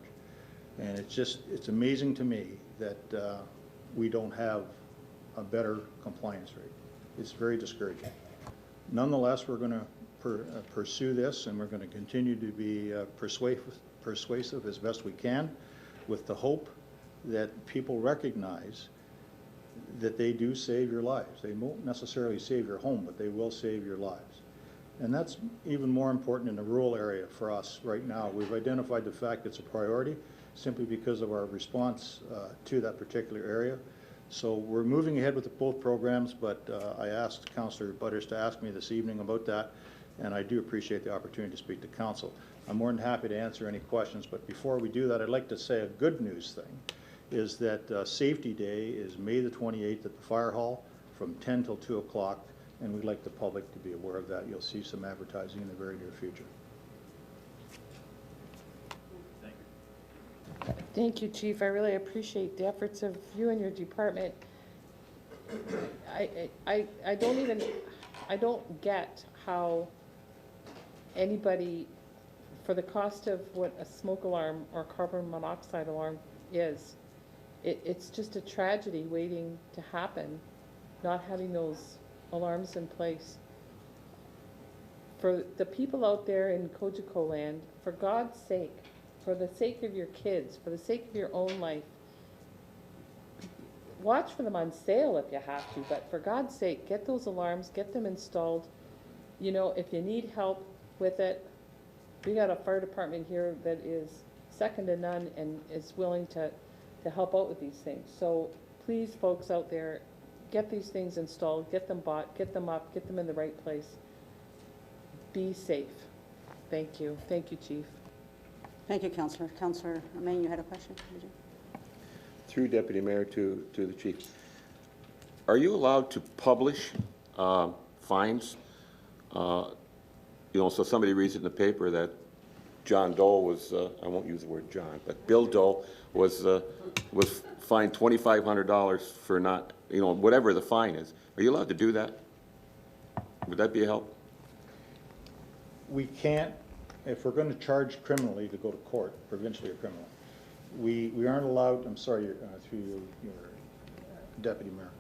And it's amazing to me that we don't have a better compliance rate. It's very discouraging. Nonetheless, we're going to pursue this, and we're going to continue to be persuasive as best we can, with the hope that people recognize that they do save your lives. They won't necessarily save your home, but they will save your lives. And that's even more important in the rural area for us right now. We've identified the fact it's a priority simply because of our response to that particular area. So we're moving ahead with both programs, but I asked Councillor Butters to ask me this evening about that, and I do appreciate the opportunity to speak to Council. I'm more than happy to answer any questions, but before we do that, I'd like to say a good news thing is that Safety Day is May the 28th at the Fire Hall from 10 till 2 o'clock, and we'd like the public to be aware of that. You'll see some advertising in the very near future. Thank you, Chief. I really appreciate the efforts of you and your department. I don't get how anybody, for the cost of what a smoke alarm or carbon monoxide alarm is, it's just a tragedy waiting to happen, not having those alarms in place. For the people out there in COGECO land, for God's sake, for the sake of your kids, for the sake of your own life, watch for them on sale if you have to, but for God's sake, get those alarms, get them installed. You know, if you need help with it, we got a fire department here that is second to none and is willing to help out with these things. So please, folks out there, get these things installed, get them bought, get them up, get them in the right place. Be safe. Thank you. Thank you, Chief. Thank you, Councillor. Councillor Maine, you had a question? Did you? Through Deputy Mayor to the Chief. Are you allowed to publish fines? You know, so somebody reads it in the paper that John Doe was, I won't use the word John, but Bill Doe was fined $2,500 for not, you know, whatever the fine is. Are you allowed to do that? Would that be a help? We can't, if we're going to charge criminally to go to court, provincially or criminally, we aren't allowed, I'm sorry, through your Deputy Mayor,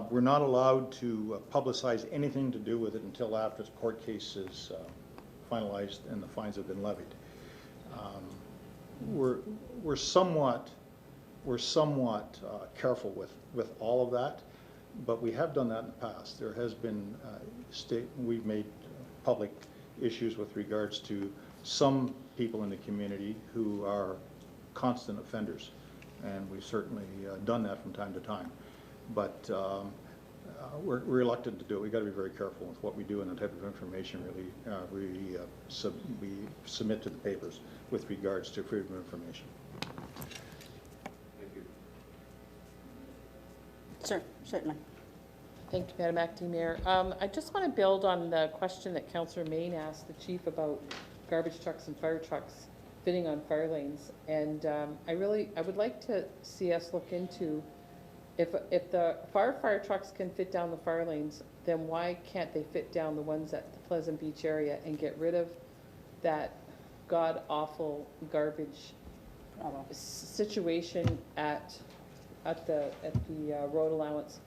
we're not allowed to publicize anything to do with it until after the court case is finalized and the fines have been levied. We're somewhat careful with all of that, but we have done that in the past. There has been we've made public issues with regards to some people in the community who are constant offenders, and we've certainly done that from time to time. But we're reluctant to do it. We've got to be very careful with what we do and the type of information we submit to the papers with regards to freedom of information. Thank you. Sir, certainly. Thank you, Madam Acting Mayor. I just want to build on the question that Councillor Maine asked the Chief about garbage trucks and fire trucks fitting on fire lanes. And I would like to see us look into if the fire trucks can fit down the fire lanes, then why can't they fit down the ones at the Pleasant Beach area and get rid of that god-awful garbage situation at the road allowance?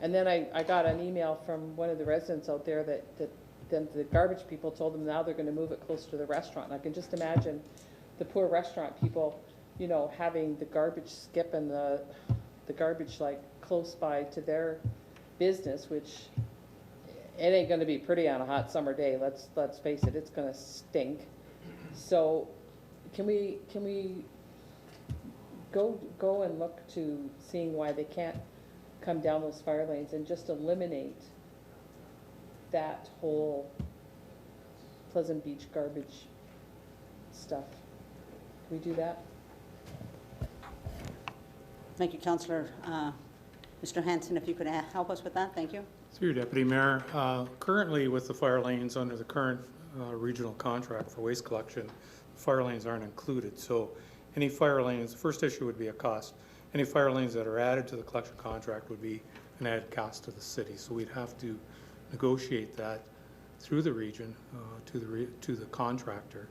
And then I got an email from one of the residents out there that then the garbage people told them now they're going to move it closer to the restaurant. And I can just imagine the poor restaurant people, you know, having the garbage skip and the garbage like close by to their business, which it ain't going to be pretty on a hot summer day. Let's face it, it's going to stink. So can we go and look to seeing why they can't come down those fire lanes and just eliminate that whole Pleasant Beach garbage stuff. Can we do that? Thank you, Councillor. Mr. Hanson, if you could help us with that, thank you. Through you, Deputy Mayor. Currently with the fire lanes under the current regional contract for waste collection, fire lanes aren't included. So any fire lanes, the first issue would be a cost. Any fire lanes that are added to the collection contract would be an added cost to the city. So we'd have to negotiate that through the region to the contractor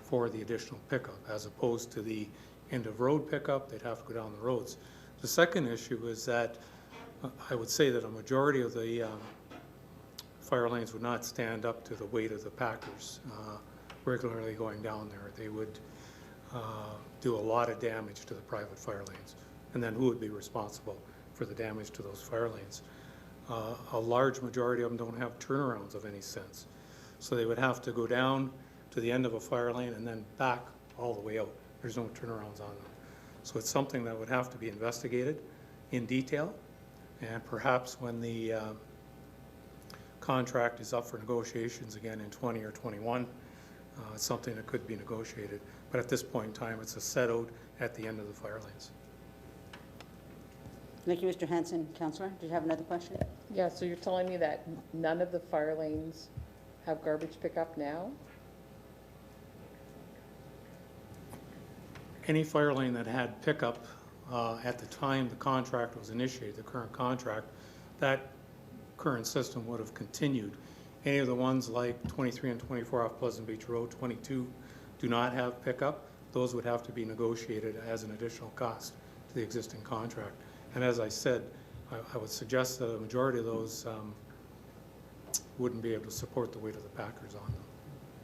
for the additional pickup, as opposed to the end of road pickup. They'd have to go down the roads. The second issue is that I would say that a majority of the fire lanes would not stand up to the weight of the packers regularly going down there. They would do a lot of damage to the private fire lanes. And then who would be responsible for the damage to those fire lanes? A large majority of them don't have turnarounds of any sense. So they would have to go down to the end of a fire lane and then back all the way out. There's no turnarounds on them. So it's something that would have to be investigated in detail. And perhaps when the contract is up for negotiations again in 20 or 21, it's something that could be negotiated. But at this point in time, it's a set out at the end of the fire lanes. Thank you, Mr. Hanson. Councillor, did you have another question? Yeah, so you're telling me that none of the fire lanes have garbage pickup now? Any fire lane that had pickup at the time the contract was initiated, the current contract, that current system would have continued. Any of the ones like 23 and 24 off Pleasant Beach Road, 22 do not have pickup. Those would have to be negotiated as an additional cost to the existing contract. And as I said, I would suggest that a majority of those wouldn't be able to support the weight of the packers on them.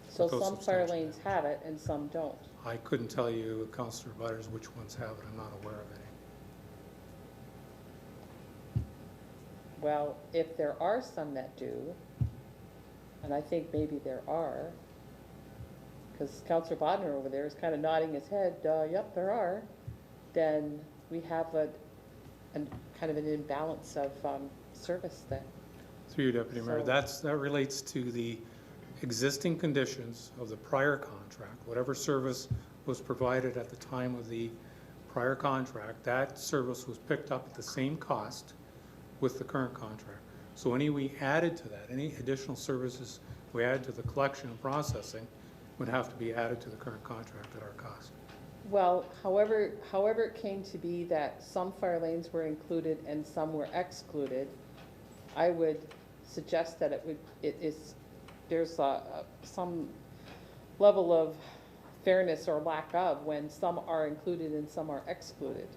So some fire lanes have it and some don't. I couldn't tell you, Councillor Butters, which ones have it. I'm not aware of any. Well, if there are some that do, and I think maybe there are, because Councillor Bodnar over there is kind of nodding his head, yep, there are, then we have a kind of an imbalance of service then. Through you, Deputy Mayor, that relates to the existing conditions of the prior contract. Whatever service was provided at the time of the prior contract, that service was picked up at the same cost with the current contract. So any we added to that, any additional services we added to the collection and processing would have to be added to the current contract at our cost. Well, however it came to be that some fire lanes were included and some were excluded, I would suggest that there's some level of fairness or lack of when some are included and some are excluded.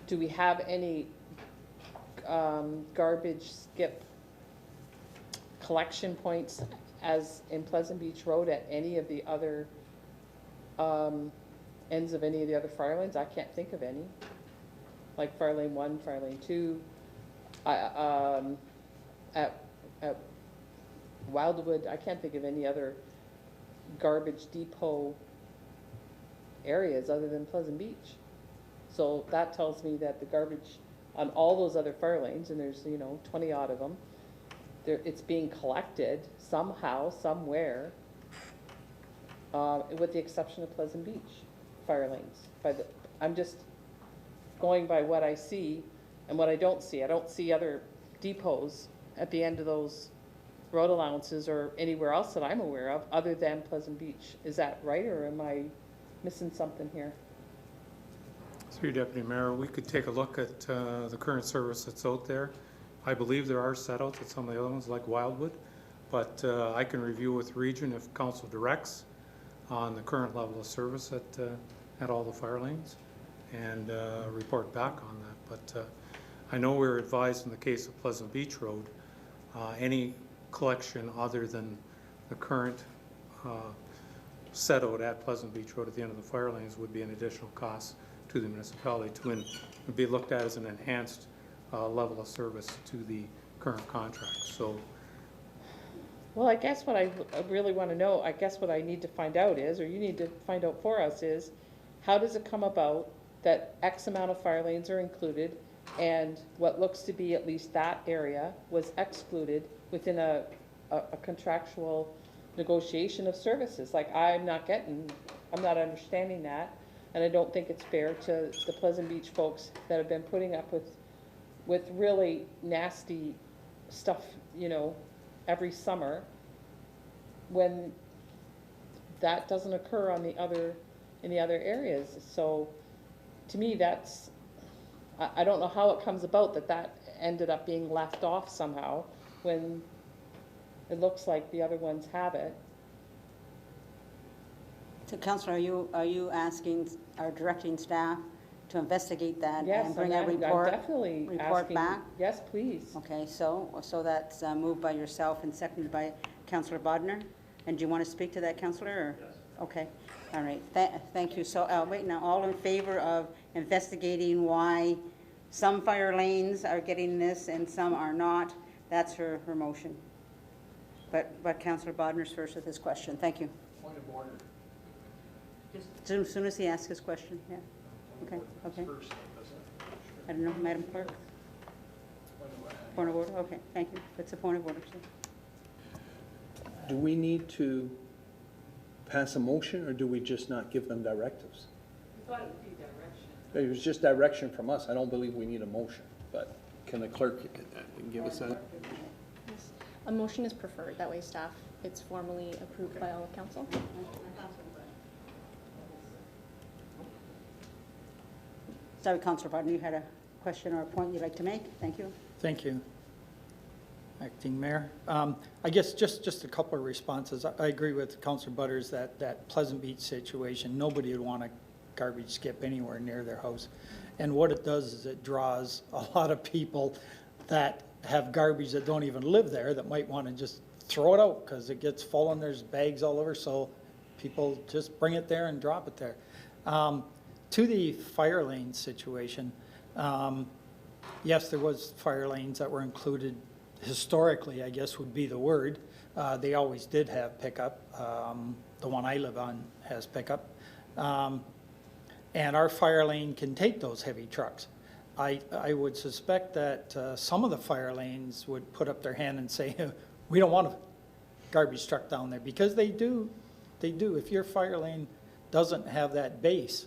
Do we have any garbage skip collection points as in Pleasant Beach Road at any of the other ends of any of the other fire lanes? I can't think of any. Like fire lane 1, fire lane 2, at Wildwood, I can't think of any other garbage depot areas other than Pleasant Beach. So that tells me that the garbage on all those other fire lanes, and there's 20 odd of them, it's being collected somehow, somewhere, with the exception of Pleasant Beach fire lanes. I'm just going by what I see and what I don't see. I don't see other depots at the end of those road allowances or anywhere else that I'm aware of other than Pleasant Beach. Is that right, or am I missing something here? Through Deputy Mayor, we could take a look at the current service that's out there. I believe there are setouts at some of the other ones like Wildwood, but I can review with Region if Council directs on the current level of service at all the fire lanes and report back on that. But I know we're advised in the case of Pleasant Beach Road, any collection other than the current set out at Pleasant Beach Road at the end of the fire lanes would be an additional cost to the municipality to be looked at as an enhanced level of service to the current contract. So, well, I guess what I really want to know, I guess what I need to find out is, or you need to find out for us is, how does it come about that X amount of fire lanes are included, and what looks to be at least that area was excluded within a contractual negotiation of services. Like, I'm not understanding that, and I don't think it's fair to the Pleasant Beach folks that have been putting up with really nasty stuff, you know, every summer, when that doesn't occur on in the other areas. So to me, that's, I don't know how it comes about that ended up being left off somehow when it looks like the other ones have it. So Councillor, are you asking or directing staff to investigate that Yes, and bring a I'm report? definitely report asking. back? Yes, please. Okay, so that's moved by yourself and seconded by Councillor Bodnar. And do you want to speak to that, Councillor? Or? Yes. Okay, all right, thank you. So wait, now, all in favor of investigating why some fire lanes are getting this and some are not? That's her motion. But Councillor Bodner's first with his question. Thank you. Point of order. As soon as he asks his question, yeah. Okay. I don't know, Madam Clerk? Point of order, okay, thank you. It's a point of order, sir. Do we need to pass a motion, or do we just not give them directives? I thought it would be direction. It was just direction from us. I don't believe we need a motion, but can the clerk give us that? Yes. A motion is preferred, that way staff, it's formally approved by all of council. Sorry, Councillor Bodnar, you had a question or a point you'd like to make? Thank you. Thank you, Acting Mayor. I guess just a couple of responses. I agree with Councillor Butters that Pleasant Beach situation, nobody would want a garbage skip anywhere near their house. And what it does is it draws a lot of people that have garbage that don't even live there that might want to just throw it out because it gets full and there's bags all over, so people just bring it there and drop it there. To the fire lane situation, yes, there was fire lanes that were included historically, I guess would be the word. They always did have pickup. The one I live on has pickup. And our fire lane can take those heavy trucks. I would suspect that some of the fire lanes would put up their hand and say, we don't want a garbage truck down there, because they do. If your fire lane doesn't have that base,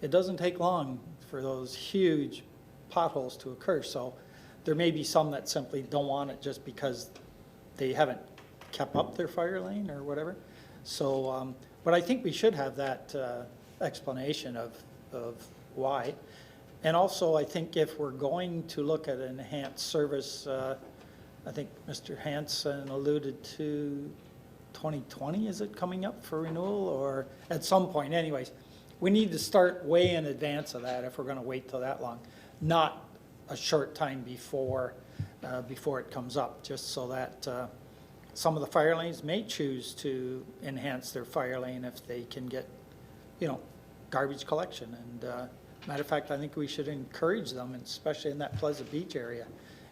it doesn't take long for those huge potholes to occur. So there may be some that simply don't want it just because they haven't kept up their fire lane or whatever. So, but I think we should have that explanation of why. And also, I think if we're going to look at enhanced service, I think Mr. Hanson alluded to 2020, is it coming up for renewal, or at some point? Anyways, we need to start way in advance of that if we're going to wait till that long, not a short time before it comes up, just so that some of the fire lanes may choose to enhance their fire lane if they can get, garbage collection. And matter of fact, I think we should encourage them, and especially in that Pleasant Beach area.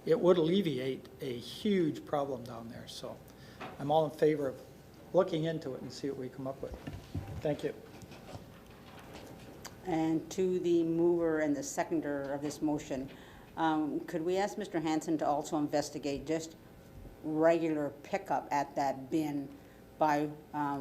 It would alleviate a huge problem down there. So I'm all in favor of looking into it and see what we come up with. Thank you. And to the mover and the seconder of this motion, could we ask Mr. Hanson to also investigate just regular pickup at that bin by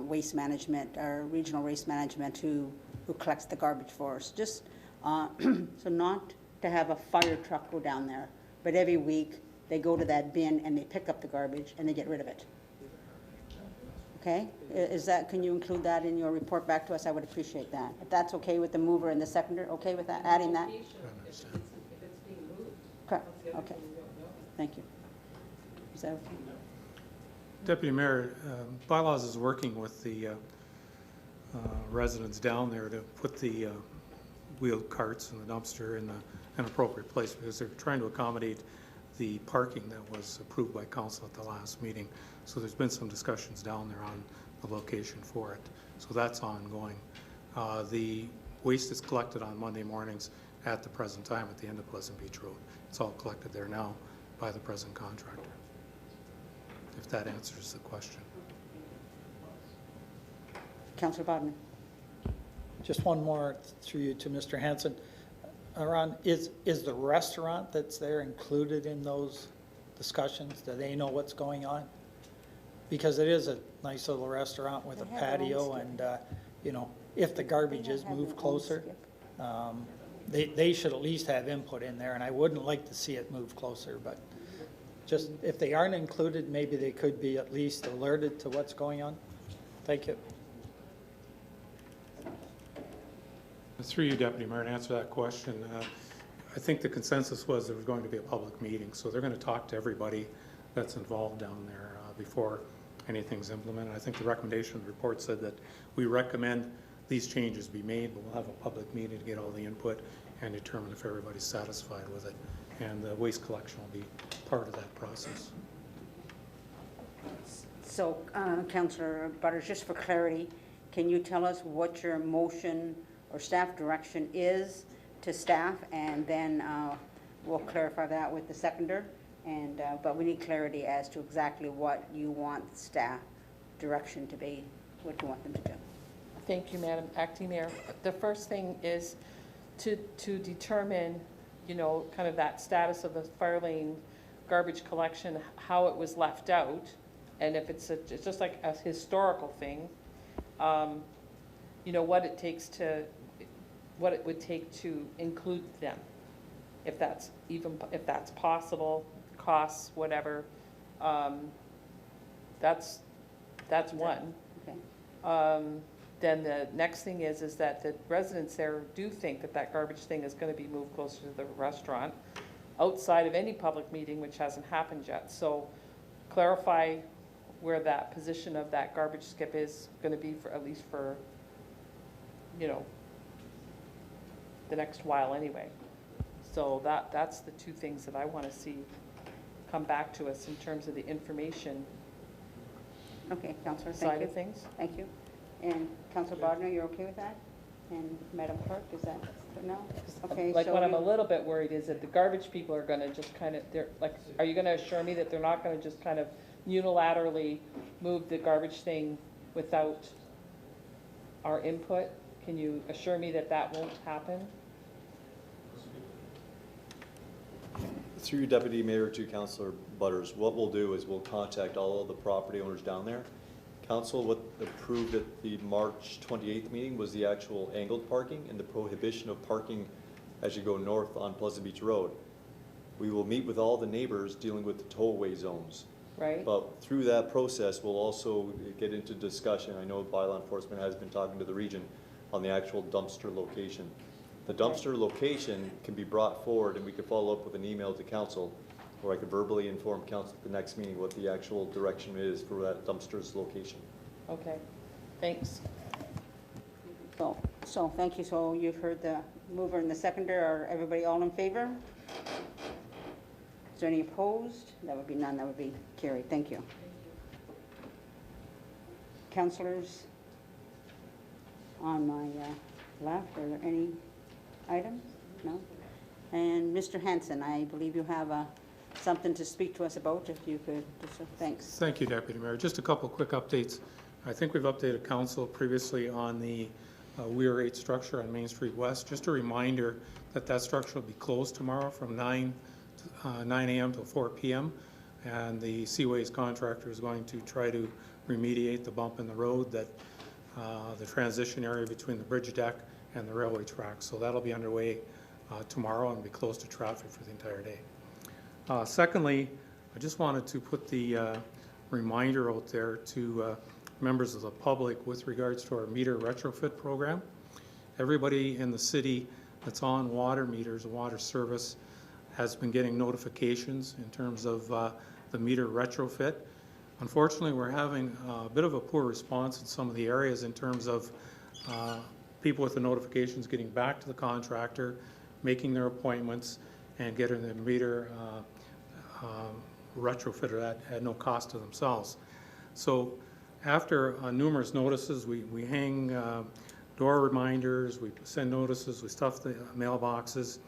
waste management or regional waste management who collects the garbage for us? Just so not to have a fire truck go down there, but every week they go to that bin and they pick up the garbage and they get rid of it. Okay, can you include that in your report back to us? I would appreciate that. If that's okay with the mover and the seconder, okay with that, adding that? If it's being moved. Okay, okay. Thank you. Is that okay? Deputy Mayor, Bylaws is working with the residents down there to put the wheeled carts and the dumpster in an appropriate place, because they're trying to accommodate the parking that was approved by council at the last meeting. So there's been some discussions down there on the location for it. So that's ongoing. The waste is collected on Monday mornings at the present time at the end of Pleasant Beach Road. It's all collected there now by the present contractor, if that answers the question. Councillor Bodnar. Just one more through you to Mr. Hanson. Ron, is the restaurant that's there included in those discussions? Do they know what's going on? Because it is a nice little restaurant with a patio and, you know, if the garbage is moved closer, they should at least have input in there, and I wouldn't like to see it move closer, but just if they aren't included, maybe they could be at least alerted to what's going on. Thank you. Through you, Deputy Mayor, to answer that question, I think the consensus was there was going to be a public meeting, so they're going to talk to everybody that's involved down there before anything's implemented. I think the recommendation of the report said that we recommend these changes be made, but we'll have a public meeting to get all the input and determine if everybody's satisfied with it. And the waste collection will be part of that process. So, Councillor Butters, just for clarity, can you tell us what your motion or staff direction is to staff, and then we'll clarify that with the seconder. And but we need clarity as to exactly what you want staff direction to be, what you want them to do. Thank you, Madam Acting Mayor. The first thing is to determine, you know, kind of that status of the fire lane garbage collection, how it was left out, and if it's just like a historical thing, you know, what it would take to include them, if that's possible, costs, whatever. That's one. Okay. Then the next thing is that the residents there do think that garbage thing is going to be moved closer to the restaurant, outside of any public meeting, which hasn't happened yet. So clarify where that position of that garbage skip is going to be for at least for, you know, the next while anyway. So that's the two things that I want to see come back to us in terms of the information. Okay, Councillor, thank you. Side of things. Thank you. And Councillor Bodnar, you're okay with that? And Madam Clerk, is that, no? Okay. Like so what I'm a little bit worried is that the garbage people are going to just kind of, they're like, are you going to assure me that they're not going to just kind of unilaterally move the garbage thing without our input? Can you assure me that that won't happen? Through you, Deputy Mayor, to Councillor Butters, what we'll do is we'll contact all of the property owners down there. Council, what approved at the March 28th meeting was the actual angled parking and the prohibition of parking as you go north on Pleasant Beach Road. We will meet with all the neighbors dealing with the tollway zones. Right. But through that process, we'll also get into discussion. I know bylaw enforcement has been talking to the region on the actual dumpster location. The dumpster location can be brought forward, and we could follow up with an email to council, or I could verbally inform council at the next meeting what the actual direction is for that dumpster's location. Okay, thanks. So thank you. So you've heard the mover and the seconder. Are everybody all in favor? Is there any opposed? That would be none. That would be carried. Thank you. Councillors on my left, are there any items? No? And Mr. Hanson, I believe you have something to speak to us about, if you could. Thanks. Thank you, Deputy Mayor. Just a couple quick updates. I think we've updated council previously on the Weir 8 structure on Main Street West. Just a reminder that structure will be closed tomorrow from 9 a.m. till 4 p.m. And the Seaways contractor is going to try to remediate the bump in the road, that the transition area between the bridge deck and the railway tracks. So that'll be underway tomorrow and be closed to traffic for the entire day. Secondly, I just wanted to put the reminder out there to members of the public with regards to our meter retrofit program. Everybody in the city that's on water meters, water service, has been getting notifications in terms of the meter retrofit. Unfortunately, we're having a bit of a poor response in some of the areas in terms of people with the notifications getting back to the contractor, making their appointments, and getting the meter retrofitted at no cost to themselves. So after numerous notices, we hang door reminders, we send notices, we stuff the mailboxes.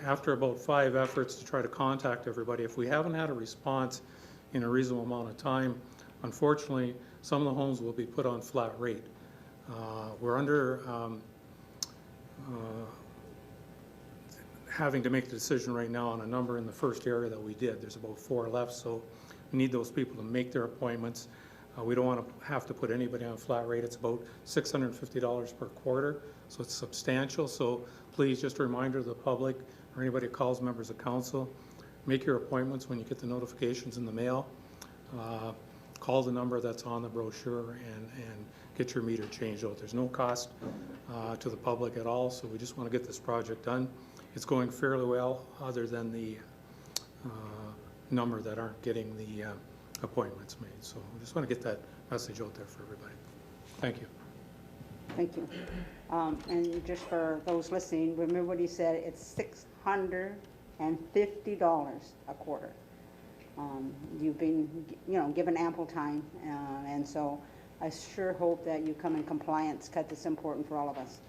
After about 5 efforts to try to contact everybody, if we haven't had a response in a reasonable amount of time, unfortunately, some of the homes will be put on flat rate. We're under having to make the decision right now on a number in the first area that we did. There's about 4 left, so we need those people to make their appointments. We don't want to have to put anybody on a flat rate. It's about $650 per quarter, so it's substantial. So please, just a reminder to the public or anybody who calls members of council, make your appointments when you get the notifications in the mail. Call the number that's on the brochure and get your meter changed out. There's no cost to the public at all, so we just want to get this project done. It's going fairly well, other than the number that aren't getting the appointments made. So we just want to get that message out there for everybody. Thank you. Thank you. And just for those listening, remember what he said, it's $650 a quarter. You've been, given ample time, and so I sure hope that you come in compliance, because it's important for all of us.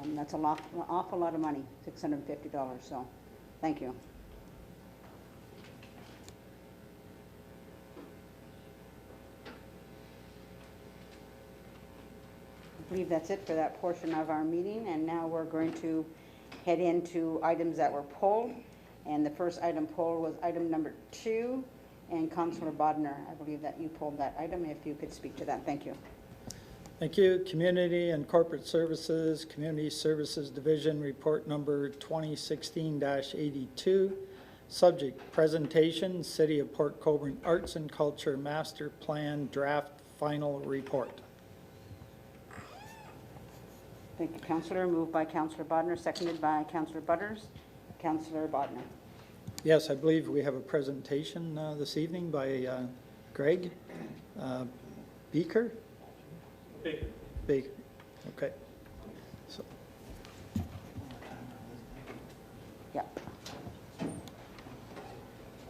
That's an awful lot of money, $650, so thank you. I believe that's it for that portion of our meeting, and now we're going to head into items that were pulled. And the first item pulled was item number 2, and Councillor Bodnar, I believe that you pulled that item. If you could speak to that, thank you. Thank you. Community and Corporate Services, Community Services Division, report number 2016-82. Subject, presentation, City of Port Colborne Arts and Culture Master Plan Draft Final Report. Thank you, Councillor. Moved by Councillor Bodnar, seconded by Councillor Butters. Councillor Bodnar. Yes, I believe we have a presentation this evening by Greg Baker. Baker. Okay. So. Yeah.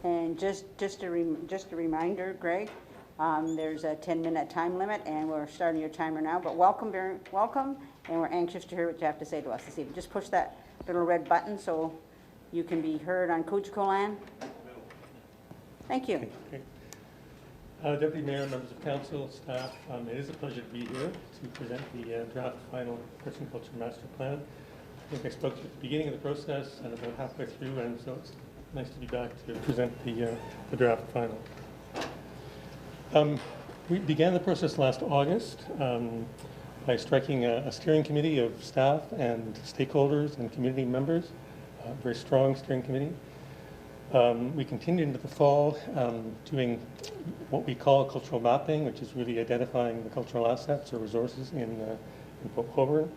And just a reminder, Greg, there's a 10-minute time limit, and we're starting your timer now. But welcome, and we're anxious to hear what you have to say to us this evening. Just push that little red button so you can be heard on COGECO land. Thank you. Okay. Deputy Mayor, members of council, staff, it is a pleasure to be here to present the draft final Arts and Culture Master Plan. I think I spoke at the beginning of the process and about halfway through, and so it's nice to be back to present the draft final. We began the process last August by striking a steering committee of staff and stakeholders and community members, a very strong steering committee. We continued into the fall doing what we call cultural mapping, which is really identifying the cultural assets or resources in Port Colborne.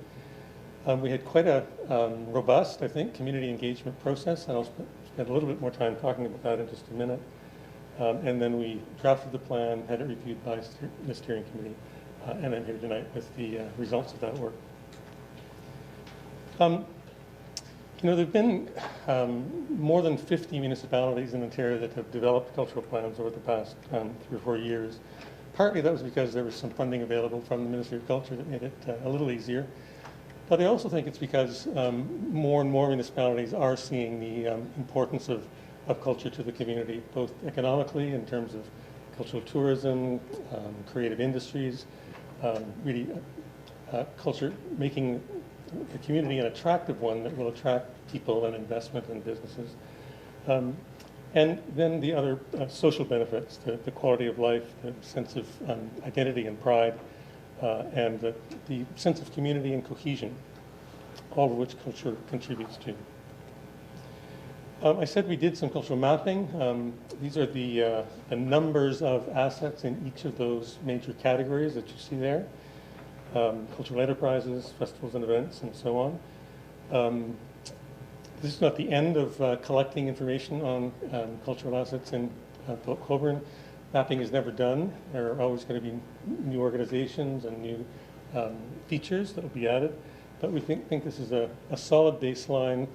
We had quite a robust, I think, community engagement process, and I'll spend a little bit more time talking about that in just a minute. And then we drafted the plan, had it reviewed by the steering committee, and I'm here tonight with the results of that work. There have been more than 50 municipalities in Ontario that have developed cultural plans over the past 3 or 4 years. Partly that was because there was some funding available from the Ministry of Culture that made it a little easier. But I also think it's because more and more municipalities are seeing the importance of culture to the community, both economically in terms of cultural tourism, creative industries, really culture making the community an attractive one that will attract people and investment and businesses. And then the other social benefits, the quality of life, the sense of identity and pride, and the sense of community and cohesion, all of which culture contributes to. I said we did some cultural mapping. These are the numbers of assets in each of those major categories that you see there. Cultural enterprises, festivals and events, and so on. This is not the end of collecting information on cultural assets in Port Colborne. Mapping is never done. There are always going to be new organizations and new features that will be added. But we think this is a solid baseline,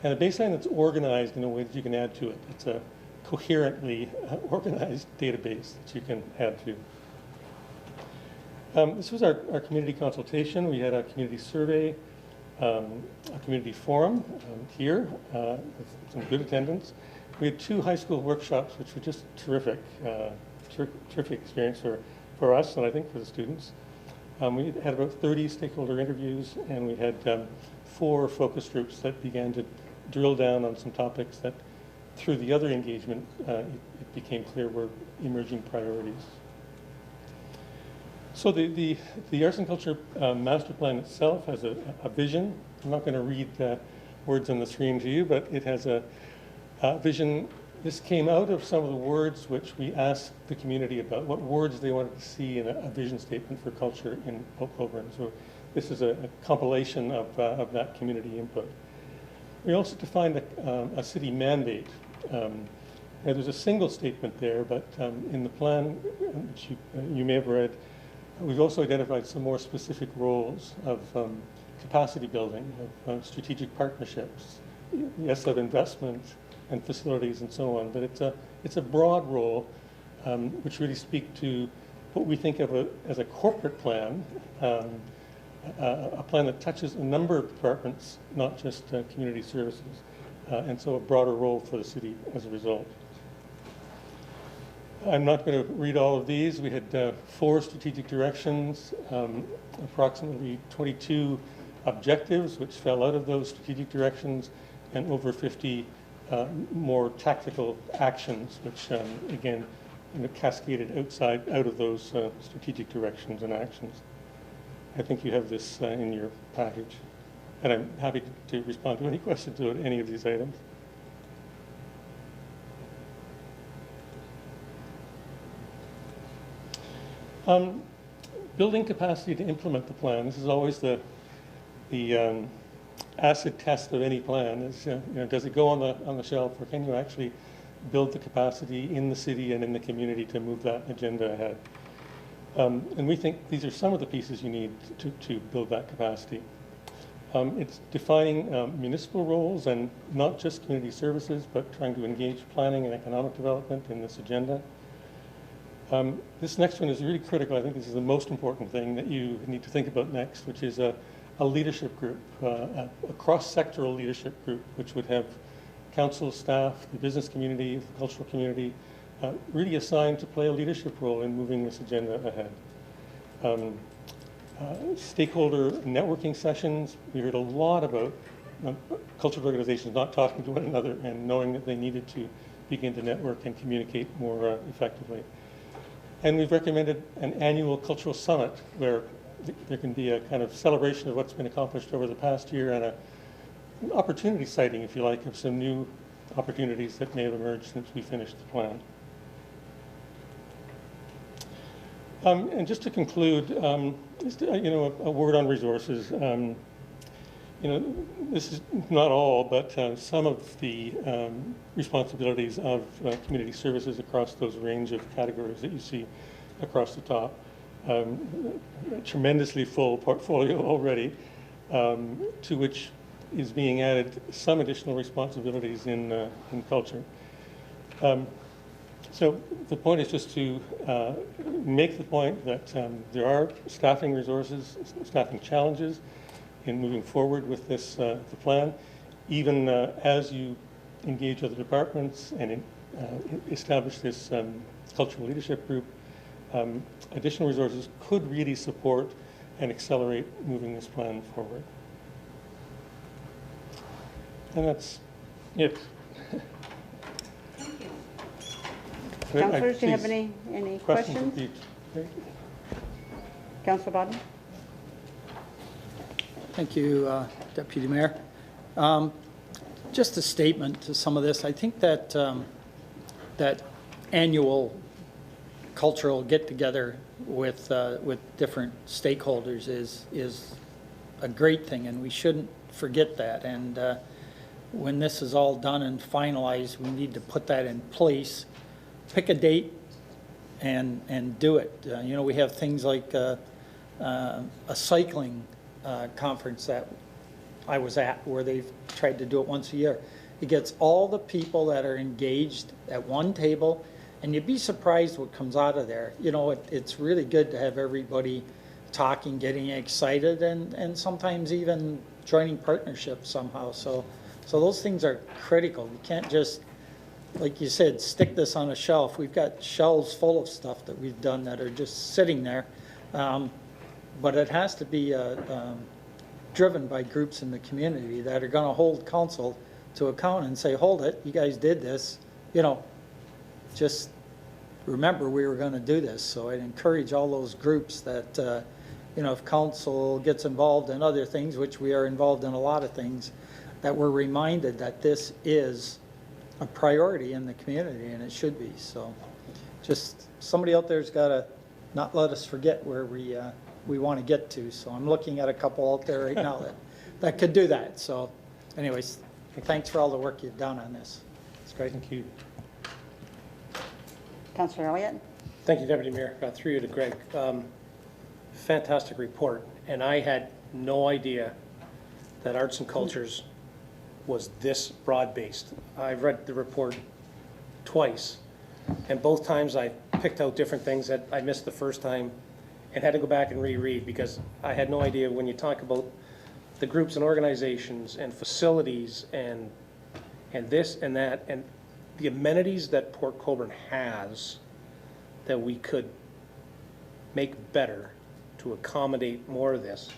and a baseline that's organized in a way that you can add to it. It's a coherently organized database that you can add to. This was our community consultation. We had a community survey, a community forum here with some good attendance. We had 2 high school workshops, which were just terrific, terrific experience for us and I think for the students. We had about 30 stakeholder interviews, and we had 4 focus groups that began to drill down on some topics that, through the other engagement, it became clear were emerging priorities. So the Arts and Culture Master Plan itself has a vision. I'm not going to read words on the screen to you, but it has a vision. This came out of some of the words which we asked the community about, what words they wanted to see in a vision statement for culture in Colborne. So this is a compilation of that community input. We also defined a city mandate. Now there's a single statement there, but in the plan, which you may have read, we've also identified some more specific roles of capacity building, of strategic partnerships, yes, of investment and facilities and so on. But it's a broad role which really speak to what we think of as a corporate plan, a plan that touches a number of departments, not just community services, and so a broader role for the city as a result. I'm not going to read all of these. We had 4 strategic directions, approximately 22 objectives, which fell out of those strategic directions, and over 50 more tactical actions, which again cascaded out of those strategic directions and actions. I think you have this in your package, and I'm happy to respond to any questions about any of these items. Building capacity to implement the plan. This is always the acid test of any plan. Is does it go on the shelf, or can you actually build the capacity in the city and in the community to move that agenda ahead? And we think these are some of the pieces you need to build that capacity. It's defining municipal roles, and not just community services, but trying to engage planning and economic development in this agenda. This next one is really critical. I think this is the most important thing that you need to think about next, which is a leadership group, a cross-sectoral leadership group, which would have council staff, the business community, the cultural community, really assigned to play a leadership role in moving this agenda ahead. Stakeholder networking sessions. We heard a lot about cultural organizations not talking to one another and knowing that they needed to begin to network and communicate more effectively. And we've recommended an annual cultural summit where there can be a kind of celebration of what's been accomplished over the past year, and an opportunity sighting, if you like, of some new opportunities that may have emerged since we finished the plan. And just to conclude, just a word on resources. This is not all, but some of the responsibilities of community services across those range of categories that you see across the top. A tremendously full portfolio already, to which is being added some additional responsibilities in culture. So the point is just to make the point that there are staffing resources, staffing challenges in moving forward with this the plan, even as you engage other departments and establish this cultural leadership group. Additional resources could really support and accelerate moving this plan forward. And that's it. Councillors, do you have any questions? Councillor Bodden? Thank you, Deputy Mayor. Just a statement to some of this. I think that that annual cultural get-together with different stakeholders is a great thing, and we shouldn't forget that. And when this is all done and finalized, we need to put that in place, pick a date, and do it. We have things like a cycling conference that I was at, where they've tried to do it once a year. It gets all the people that are engaged at one table, and you'd be surprised what comes out of there. It's really good to have everybody talking, getting excited, and sometimes even joining partnerships somehow. So those things are critical. You can't just, like you said, stick this on a shelf. We've got shelves full of stuff that we've done that are just sitting there. But it has to be driven by groups in the community that are going to hold council to account and say, hold it, you guys did this, just remember we were going to do this. So I'd encourage all those groups that, if council gets involved in other things, which we are involved in a lot of things, that we're reminded that this is a priority in the community, and it should be. So just somebody out there's got to not let us forget where we want to get to. So I'm looking at a couple out there right now that could do that. So anyways, thanks for all the work you've done on this. It's great. Thank you. Councillor Elliott? Thank you, Deputy Mayor. Through you to Greg. Fantastic report, and I had no idea that arts and cultures was this broad-based. I've read the report twice, and both times I picked out different things that I missed the first time and had to go back and reread because I had no idea when you talk about the groups and organizations and facilities and this and that and the amenities that Port Colborne has that we could make better to accommodate more of this.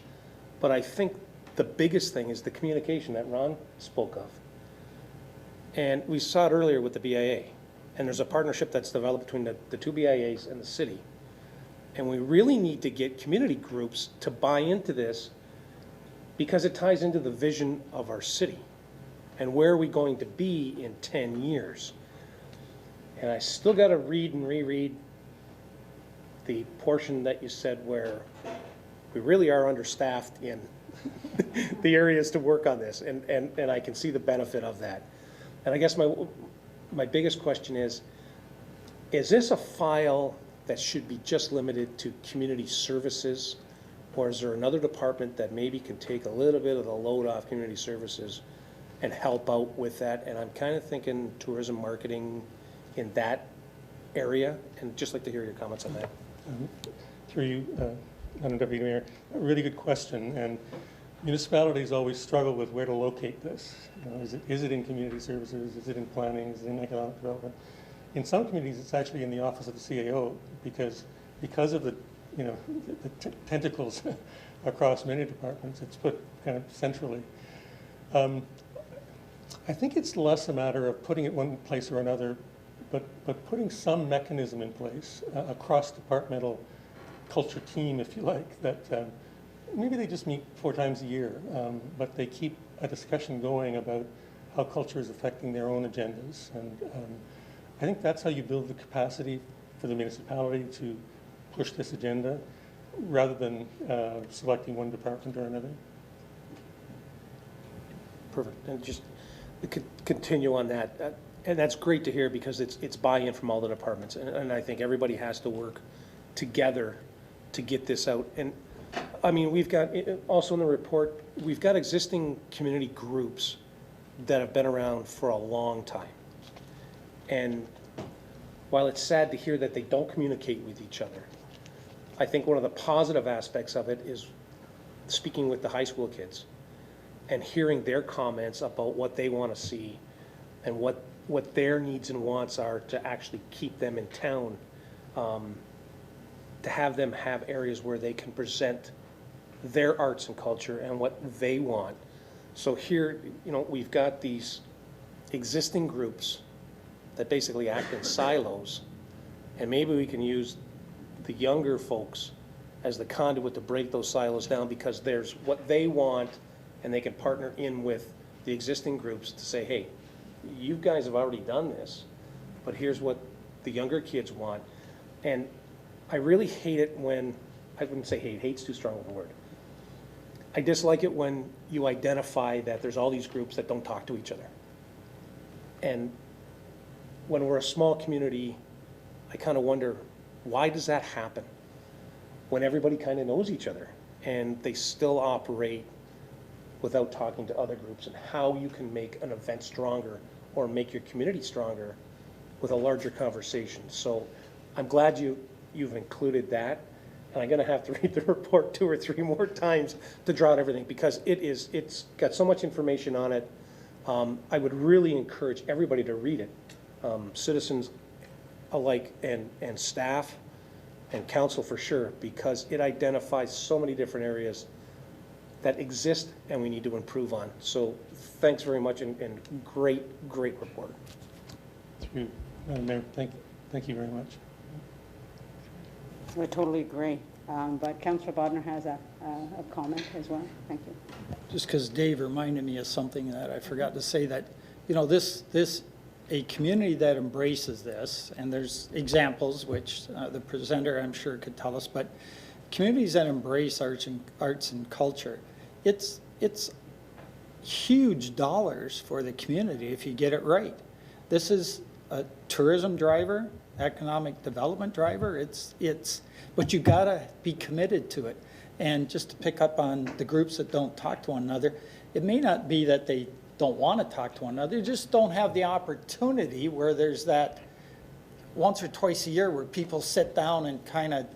But I think the biggest thing is the communication that Ron spoke of. And we saw it earlier with the BIA. And there's a partnership that's developed between the two BIAs and the city. And we really need to get community groups to buy into this because it ties into the vision of our city. And where are we going to be in 10 years? And I still got to read and reread the portion that you said where we really are understaffed in the areas to work on this, and I can see the benefit of that. And I guess my biggest question is this a file that should be just limited to community services, or is there another department that maybe can take a little bit of the load off community services and help out with that? And I'm kind of thinking tourism marketing in that area, and just like to hear your comments on that. Through you, Madam Deputy Mayor, a really good question. And municipalities always struggle with where to locate this. Is it in community services? Is it in planning? Is it in economic development? In some communities, it's actually in the office of the CAO because of the tentacles across many departments. It's put kind of centrally. I think it's less a matter of putting it one place or another, but putting some mechanism in place, a cross-departmental culture team, if you like, that maybe they just meet 4 times a year, but they keep a discussion going about how culture is affecting their own agendas. And I think that's how you build the capacity for the municipality to push this agenda, rather than selecting one department or another. Perfect. And just continue on that. And that's great to hear because it's buy-in from all the departments. And I think everybody has to work together to get this out. And I mean, we've got, also in the report, we've got existing community groups that have been around for a long time. And while it's sad to hear that they don't communicate with each other, I think one of the positive aspects of it is speaking with the high school kids and hearing their comments about what they want to see and what their needs and wants are to actually keep them in town, to have them have areas where they can present their arts and culture and what they want. So here, we've got these existing groups that basically act in silos, and maybe we can use the younger folks as the conduit to break those silos down, because there's what they want, and they can partner in with the existing groups to say, hey, you guys have already done this, but here's what the younger kids want. And I really hate it when, I wouldn't say hate, hate's too strong of a word. I dislike it when you identify that there's all these groups that don't talk to each other. And when we're a small community, I kind of wonder, why does that happen? When everybody kind of knows each other and they still operate without talking to other groups, and how you can make an event stronger or make your community stronger with a larger conversation. So I'm glad you've included that, and I'm gonna have to read the report 2 or 3 more times to draw out everything, because it's got so much information on it. I would really encourage everybody to read it, citizens alike and staff and council for sure, because it identifies so many different areas that exist and we need to improve on. So thanks very much and great report. Through, Madam Mayor, thank you very much. I totally agree. But Councillor Bodnar has a comment as well. Thank you. Just because Dave reminded me of something that I forgot to say, that, you know, a community that embraces this, and there's examples which the presenter I'm sure could tell us, but communities that embrace arts and culture, it's huge dollars for the community if you get it right. This is a tourism driver, economic development driver. But you gotta be committed to it. And just to pick up on the groups that don't talk to one another, it may not be that they don't want to talk to one another, they just don't have the opportunity where there's that once or twice a year where people sit down and kind of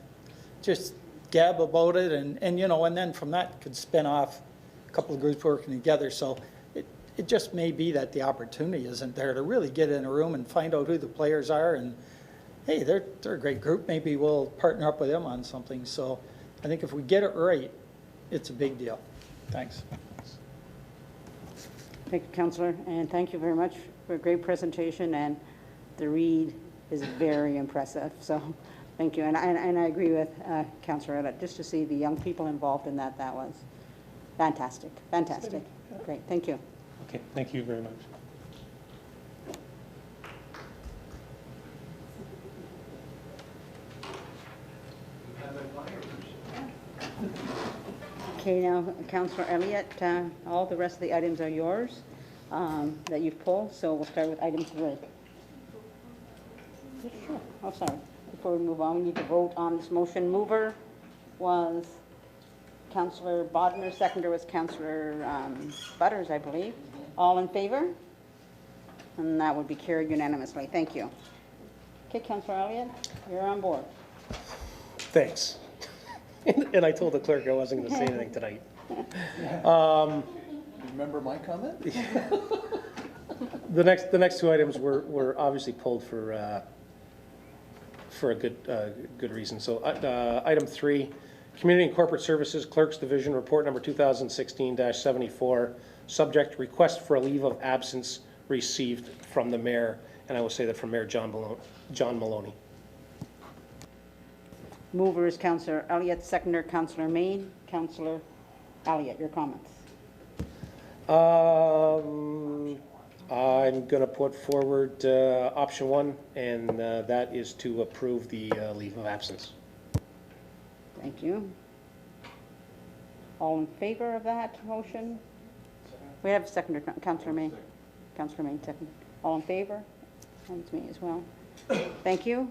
just gab about it, and you know, and then from that could spin off a couple of groups working together. So it just may be that the opportunity isn't there to really get in a room and find out who the players are, and hey, they're a great group, maybe we'll partner up with them on something. So I think if we get it right, it's a big deal. Thanks. Thank you, Councillor, and thank you very much for a great presentation, and the read is very impressive. So thank you, and I agree with Councillor Elliott. Just to see the young people involved in that was fantastic, fantastic. Great, thank you. Okay, thank you very much. Okay, now, Councillor Elliott, all the rest of the items are yours that you've pulled, so we'll start with item 3. Sure. Oh, sorry. Before we move on, we need to vote on this motion. Mover was Councillor Bodnar, seconder was Councillor Butters, I believe. All in favor? And that would be carried unanimously. Thank you. Okay, Councillor Elliott, you're on board. Thanks. And I told the clerk I wasn't going to say anything tonight. Remember my comment? The next two items were obviously pulled for a good reason. So item 3, Community and Corporate Services Clerks Division Report number 2016-74, subject request for a leave of absence received from the mayor, and I will say that from Mayor John Maloney. Mover is Councillor Elliott, seconder Councillor Main. Councillor Elliott, your comments. I'm going to put forward option 1, and that is to approve the leave of absence. Thank you. All in favor of that motion? We have seconder, Councillor Main. Councillor Main, second. All in favor? That's me as well. Thank you.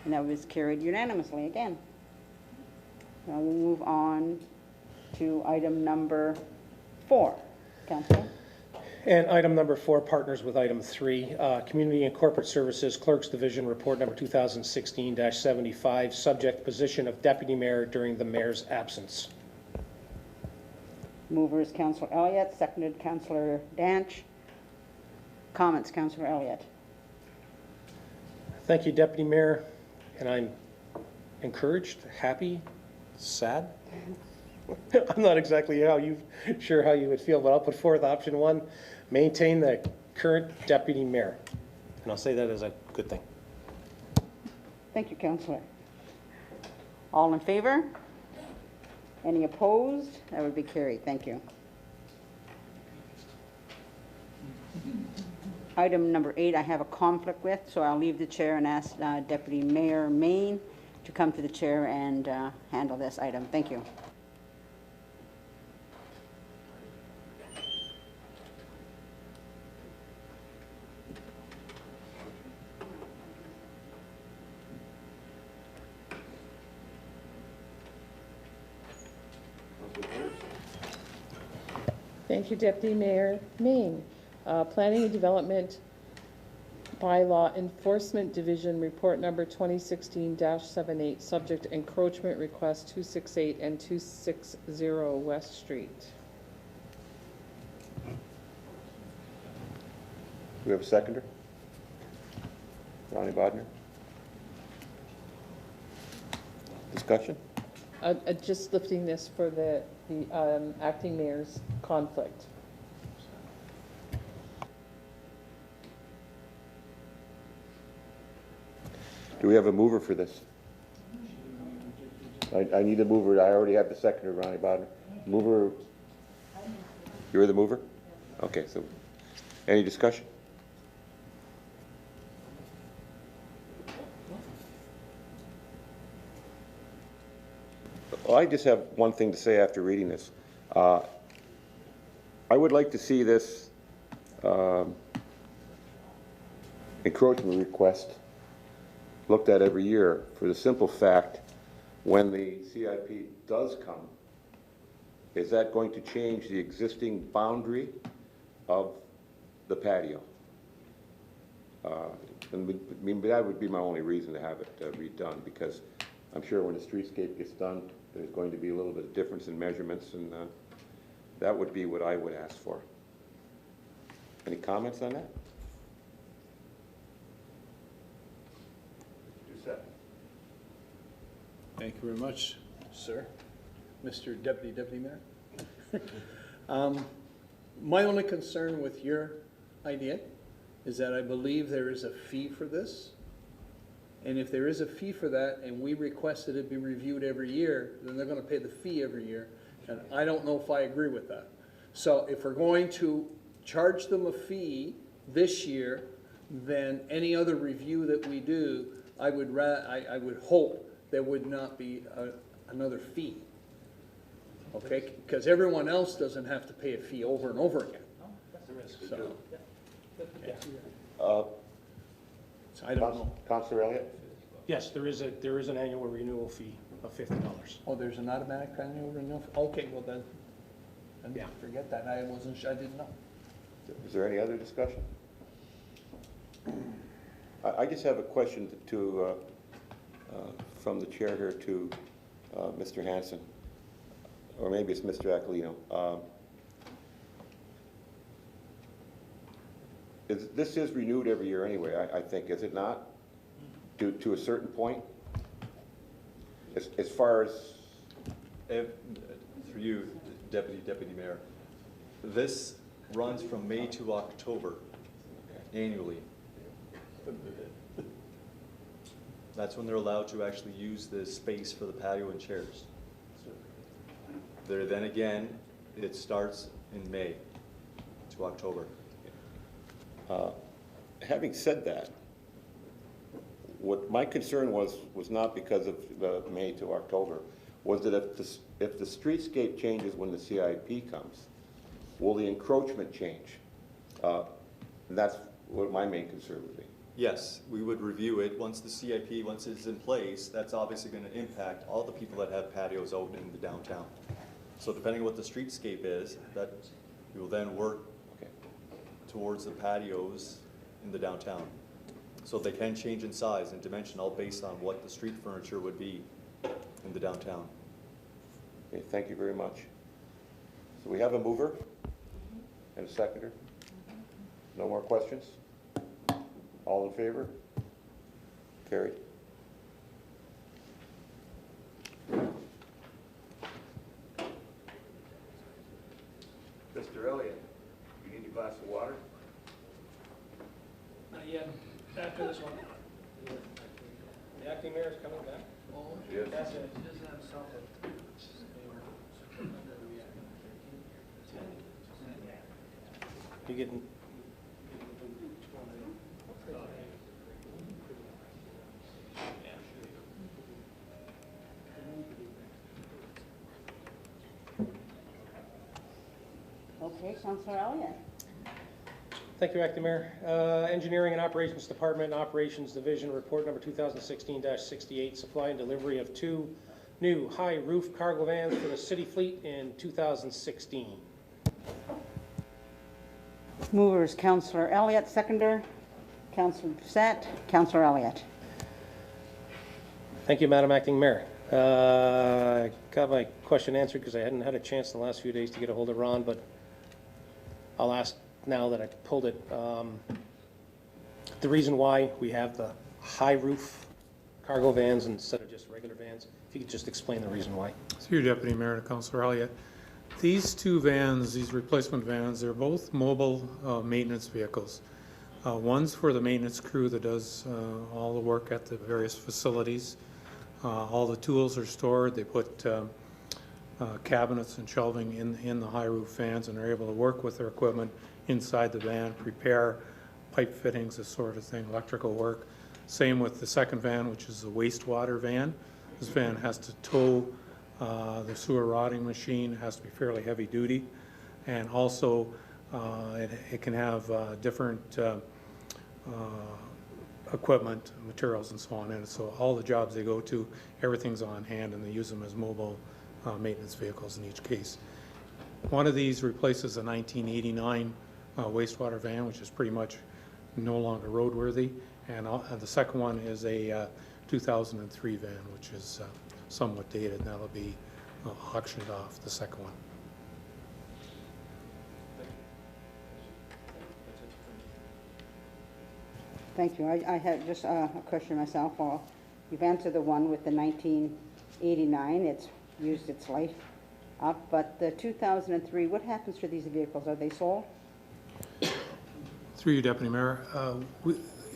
And that was carried unanimously again. Now we'll move on to item number 4. Councillor? And item number 4 partners with item 3, Community and Corporate Services Clerks Division Report number 2016-75, subject position of Deputy Mayor during the Mayor's absence. Mover is Councillor Elliott, seconded Councillor Danch. Comments, Councillor Elliott? Thank you, Deputy Mayor, and I'm encouraged, happy, sad. I'm not exactly sure how you would feel, but I'll put forth option 1, maintain the current Deputy Mayor, and I'll say that as a good thing. Thank you, Councillor. All in favor? Any opposed? That would be carried. Thank you. Item number 8, I have a conflict with, so I'll leave the chair and ask Deputy Mayor Main to come to the chair and handle this item. Thank you. Thank you, Deputy Mayor Main. Planning and Development Bylaw Enforcement Division Report number 2016-78, subject encroachment request 268 and 260 West Street. Do we have a seconder? Ronnie Bodnar? Discussion? Just lifting this for the the acting mayor's conflict. Do we have a mover for this? I need a mover. I already have the seconder, Ronnie Bodnar. Mover, you're the mover? Okay, so any discussion? Well, I just have one thing to say after reading this. I would like to see this encroachment request looked at every year for the simple fact, when the CIP does come, is that going to change the existing boundary of the patio? That would be my only reason to have it redone, because I'm sure when the streetscape gets done, there's going to be a little bit of difference in measurements, and that would be what I would ask for. Any comments on that? Thank you very much, sir. Mr. Deputy Mayor. My only concern with your idea is that I believe there is a fee for this. And if there is a fee for that and we requested it be reviewed every year, then they're gonna pay the fee every year. And I don't know if I agree with that. So if we're going to charge them a fee this year, then any other review that we do, I would hope there would not be another fee. Okay, because everyone else doesn't have to pay a fee over and over again. So, yeah. So I don't know. Councillor Elliott? Yes, there is an annual renewal fee of $50. Oh, there's an automatic annual renewal? Okay, well then, Yeah. forget that. I wasn't sure, I didn't know. Is there any other discussion? I just have a question to, from the chair here to Mr. Hanson, or maybe it's Mr. Aquilino. This is renewed every year anyway, I think, is it not? To a certain point? As far as... Through you, Deputy Mayor, this runs from May to October annually. That's when they're allowed to actually use the space for the patio and chairs. Then again, it starts in May to October. Having said that, what my concern was not because of the May to October, was that if the streetscape changes when the CIP comes, will the encroachment change? And that's what my main concern would be. Yes, we would review it once the CIP, once it's in place. That's obviously going to impact all the people that have patios out in the downtown. So depending on what the streetscape is, that we will then work towards the patios in the downtown. So they can change in size and dimension, all based on what the street furniture would be in the downtown. Okay, thank you very much. So we have a mover and a seconder. No more questions? All in favor? Carried. Mr. Elliott, you need a glass of water? Not yet. After this one. The acting mayor is coming back. Yes. That's it. You getting? Okay, Councillor Elliott. Thank you, Acting Mayor. Engineering and Operations Department, Operations Division, report number 2016-68, supply and delivery of 2 new high roof cargo vans for the city fleet in 2016. Movers, Councillor Elliott, seconder, Councillor Doucette, Councillor Elliott. Thank you, Madam Acting Mayor. I got my question answered because I hadn't had a chance in the last few days to get a hold of Ron, but I'll ask now that I pulled it. The reason why we have the high roof cargo vans instead of just regular vans, if you could just explain the reason why. Through your Deputy Mayor to Councillor Elliott. These two vans, these replacement vans, they're both mobile maintenance vehicles. One's for the maintenance crew that does all the work at the various facilities. All the tools are stored. They put cabinets and shelving in the high roof vans, and they're able to work with their equipment inside the van, prepare pipe fittings, this sort of thing, electrical work. Same with the second van, which is the wastewater van. This van has to tow the sewer rotting machine. It has to be fairly heavy duty, and also it can have different equipment, materials, and so on in it. So all the jobs they go to, everything's on hand, and they use them as mobile maintenance vehicles in each case. One of these replaces a 1989 wastewater van, which is pretty much no longer roadworthy, and the second one is a 2003 van, which is somewhat dated, and that'll be auctioned off, the second one. Thank you. I had just a question myself. Well, you've answered the one with the 1989. It's used its life up, but the 2003, what happens to these vehicles? Are they sold? Through you, Deputy Mayor,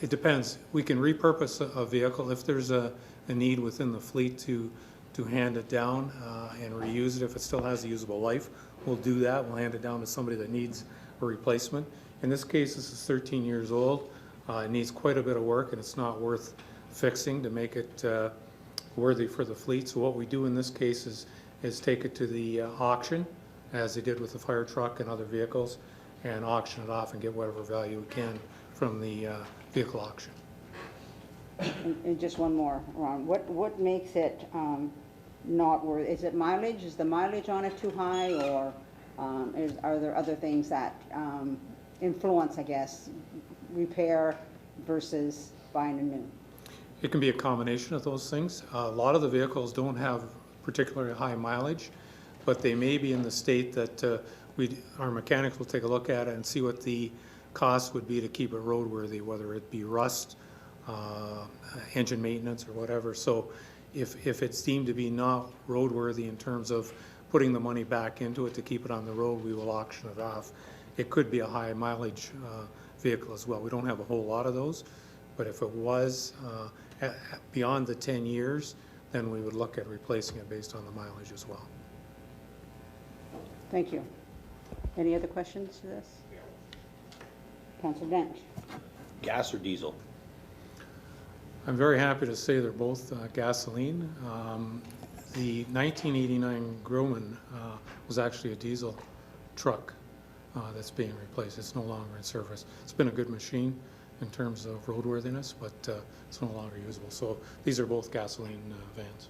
it depends. We can repurpose a vehicle if there's a need within the fleet to hand it down and reuse it. If it still has a usable life, we'll do that. We'll hand it down to somebody that needs a replacement. In this case, this is 13 years old. It needs quite a bit of work, and it's not worth fixing to make it worthy for the fleet. So what we do in this case is take it to the auction, as they did with the fire truck and other vehicles, and auction it off and get whatever value we can from the vehicle auction. And just one more, Ron. What makes it not worth? Is it mileage? Is the mileage on it too high, or are there other things that influence, I guess, repair versus buying a new? It can be a combination of those things. A lot of the vehicles don't have particularly high mileage, but they may be in the state that our mechanics will take a look at it and see what the cost would be to keep it roadworthy, whether it be rust, engine maintenance, or whatever. So if it's deemed to be not roadworthy in terms of putting the money back into it to keep it on the road, we will auction it off. It could be a high mileage vehicle as well. We don't have a whole lot of those, but if it was beyond the 10 years, then we would look at replacing it based on the mileage as well. Thank you. Any other questions to this? Councilor Dench. Gas or diesel? I'm very happy to say they're both gasoline. The 1989 Grumman was actually a diesel truck that's being replaced. It's no longer in service. It's been a good machine in terms of roadworthiness, but it's no longer usable. So these are both gasoline vans.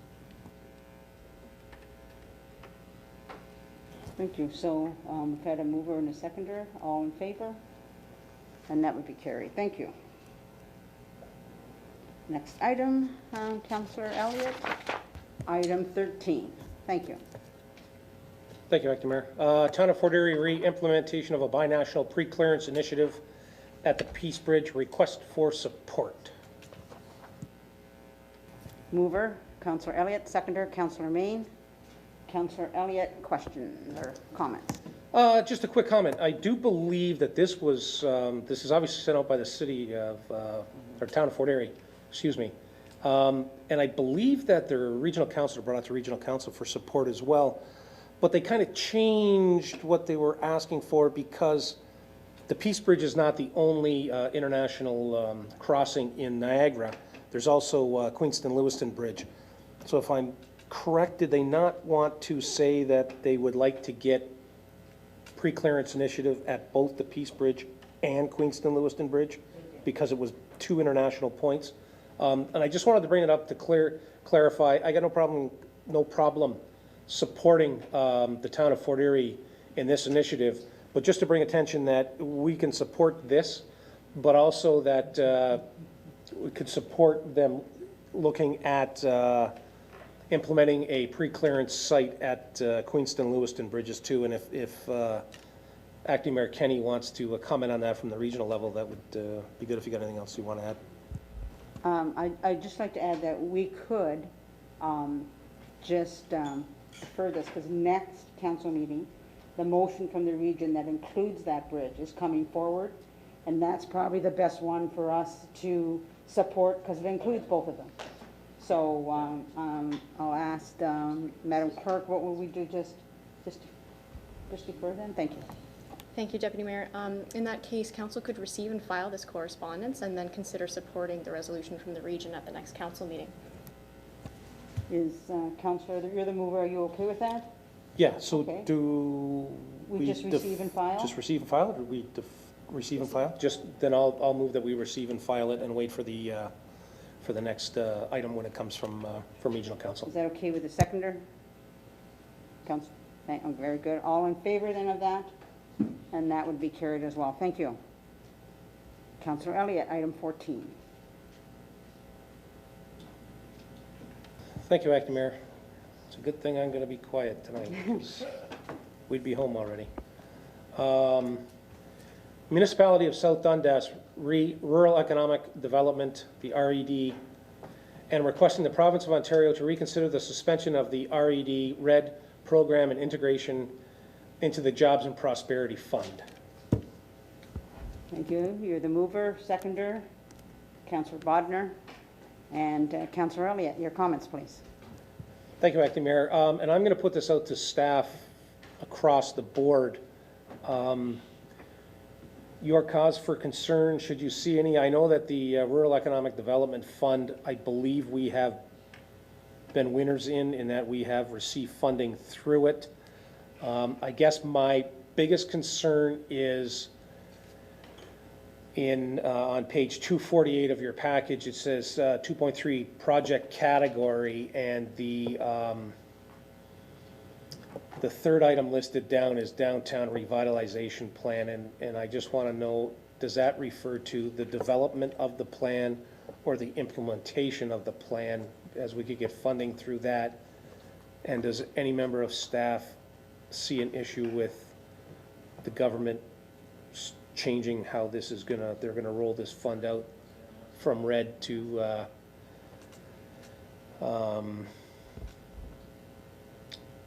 Thank you. So we've had a mover and a seconder. All in favor? And that would be carried. Thank you. Next item, Councillor Elliott. Item 13. Thank you. Thank you, Acting Mayor. Town of Fort Erie re-implementation of a binational pre-clearance initiative at the Peace Bridge. Request for support. Mover, Councillor Elliott. Seconder, Councillor Main. Councillor Elliott, questions or comments? Just a quick comment. I do believe that this was, this is obviously sent out by the city of, or Town of Fort Erie, excuse me. And I believe that their regional council brought out to regional council for support as well. But they kind of changed what they were asking for because the Peace Bridge is not the only international crossing in Niagara. There's also Queenston-Lewiston Bridge. So if I'm correct, did they not want to say that they would like to get pre-clearance initiative at both the Peace Bridge and Queenston-Lewiston Bridge because it was two international points? And I just wanted to bring it up to clarify. I got no problem supporting the town of Fort Erie in this initiative, but just to bring attention that we can support this, but also that we could support them looking at implementing a pre-clearance site at Queenston-Lewiston Bridges too. And if Acting Mayor Kenny wants to comment on that from the regional level, that would be good if you got anything else you want to add. I'd just like to add that we could just defer this, because next council meeting, the motion from the region that includes that bridge is coming forward. And that's probably the best one for us to support because it includes both of them. So I'll ask Madam Clerk, what will we do just defer then? Thank you. Thank you, Deputy Mayor. In that case, council could receive and file this correspondence and then consider supporting the resolution from the region at the next council meeting. Is Councillor, you're the mover, are you okay with that? Yeah, so Okay. do We just receive and file? Just receive and file, or do we receive and file? Just, then I'll move that we receive and file it and wait for the next item when it comes from Regional Council. Is that okay with the seconder? Council, oh, very good. All in favor then of that? And that would be carried as well. Thank you. Councillor Elliott, item 14. Thank you, Acting Mayor. It's a good thing I'm going to be quiet tonight, because we'd be home already. Municipality of South Dundas, Rural Economic Development, the RED, and requesting the Province of Ontario to reconsider the suspension of the RED program and integration into the Jobs and Prosperity Fund. Thank you. You're the mover, seconder, Councillor Bodnar, and Councillor Elliott. Your comments, please. Thank you, Acting Mayor. And I'm going to put this out to staff across the board. Your cause for concern, should you see any, I know that the Rural Economic Development Fund, I believe we have been winners in that we have received funding through it. I guess my biggest concern is on page 248 of your package. It says 2.3 project category, and the third item listed down is downtown revitalization plan, and I just want to know, does that refer to the development of the plan or the implementation of the plan, as we could get funding through that? And does any member of staff see an issue with the government changing how this is they're gonna roll this fund out from red to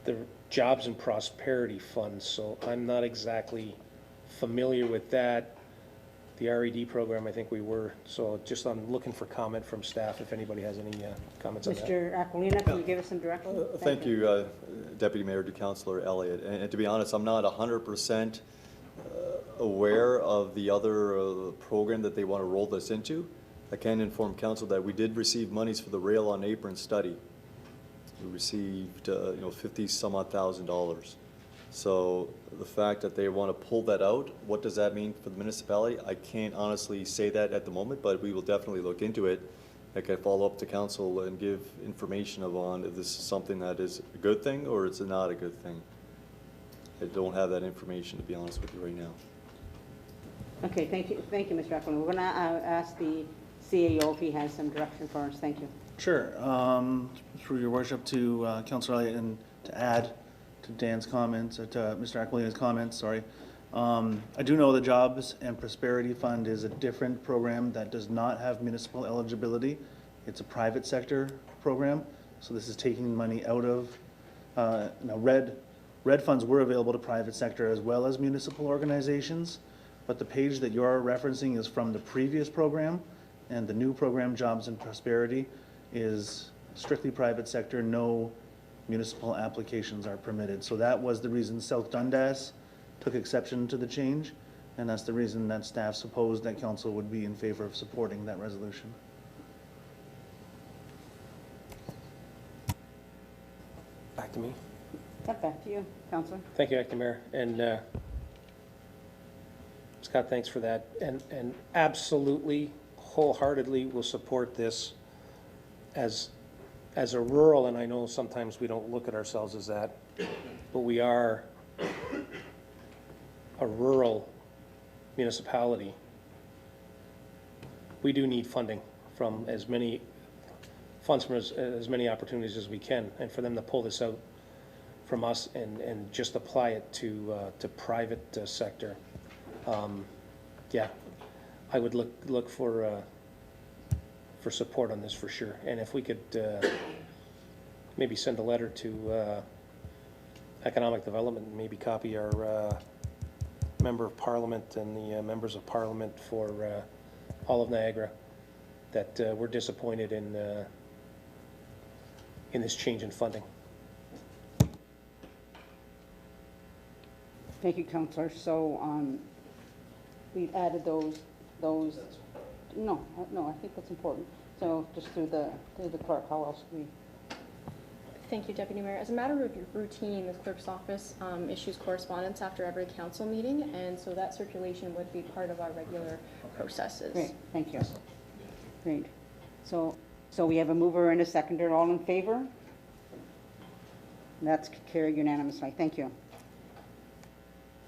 the Jobs and Prosperity Fund? So I'm not exactly familiar with that. The RED program, I think we were. So just I'm looking for comment from staff if anybody has any comments on that. Mr. Aquilina, can you give us some direction? Thank you, Deputy Mayor to Councillor Elliott. And to be honest, I'm not 100% aware of the other program that they want to roll this into. I can inform Council that we did receive monies for the Rail on Apron study. We received, $50 some odd thousand. So the fact that they want to pull that out, what does that mean for the municipality? I can't honestly say that at the moment, but we will definitely look into it. I can follow up to Council and give information on if this is something that is a good thing or it's not a good thing. I don't have that information, to be honest with you right now. Okay, thank you, Mr. Aquilina. We're going to ask the CAO if he has some direction for us. Thank you. Sure. Through your worship to Councillor Elliott, and to add to Dan's comments, or to Mr. Aquilina's comments, sorry. I do know the Jobs and Prosperity Fund is a different program that does not have municipal eligibility. It's a private sector program, so this is taking money out of, now red funds were available to private sector as well as municipal organizations, but the page that you're referencing is from the previous program, and the new program, Jobs and Prosperity, is strictly private sector. No municipal applications are permitted. So that was the reason South Dundas took exception to the change, and that's the reason that staff supposed that council would be in favor of supporting that resolution. Back to me. Back to you, Councillor. Thank you, Acting Mayor. And Scott, thanks for that. And absolutely, wholeheartedly will support this as a rural, and I know sometimes we don't look at ourselves as that, but we are a rural municipality. We do need funding from as many opportunities as we can, and for them to pull this out from us and just apply it to private sector. Yeah, I would look for support on this for sure. And if we could maybe send a letter to Economic Development, and maybe copy our Member of Parliament and the Members of Parliament for all of Niagara, that we're disappointed in this change in funding. Thank you, Councillor. So we've added those, no, I think that's important. So just through the clerk, how else we? Thank you, Deputy Mayor. As a matter of routine, the clerk's office issues correspondence after every council meeting, and so that circulation would be part of our regular processes. Great, thank you. Great. So we have a mover and a seconder. All in favor? That's carried unanimously. Thank you.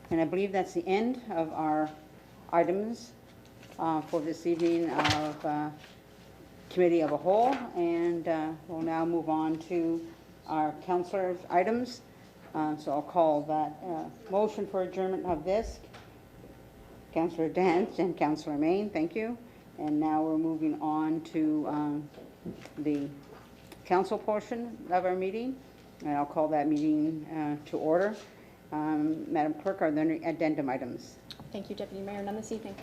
And I believe that's the end of our items for this evening of Committee of a Whole, and we'll now move on to our councillors' items. So I'll call that motion for adjournment of this. Councillor Dance and Councillor Main, thank you. And now we're moving on to the council portion of our meeting, and I'll call that meeting to order. Madam Clerk, are there any addendum items? Thank you, Deputy Mayor. None this evening.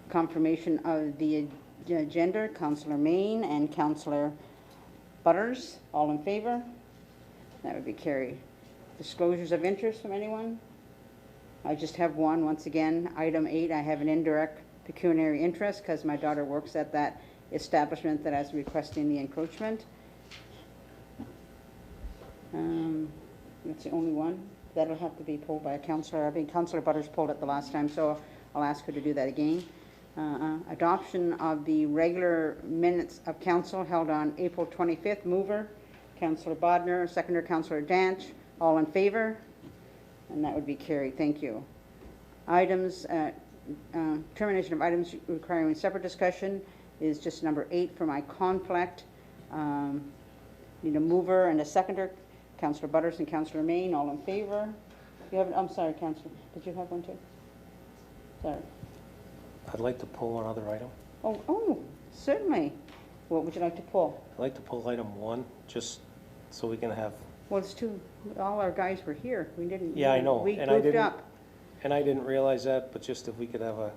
Confirmation of the agenda, Councillor Main and Councillor Butters. All in favor? That would be carried. Disclosures of interest from anyone? I just have one. Once again, item 8, I have an indirect pecuniary interest because my daughter works at that establishment that I was requesting the encroachment. That's the only one. That'll have to be pulled by a councillor. I think Councillor Butters pulled it the last time, so I'll ask her to do that again. Adoption of the regular minutes of council held on April 25th. Mover, Councillor Bodner. Seconder, Councillor Danch. All in favor? And that would be carried. Thank you. Items, termination of items requiring separate discussion is just number 8 for my conflict. Need a mover and a seconder. Councillor Butters and Councillor Main, all in favor? You have, I'm sorry, Councillor, did you have one too? Sorry. I'd like to pull one other item. Oh, certainly. What would you like to pull? I'd like to pull item 1, just so we can have. Well, it's two, all our guys were here. We didn't. Yeah, I know. We and grouped up. And I didn't realize that, but just if we could have a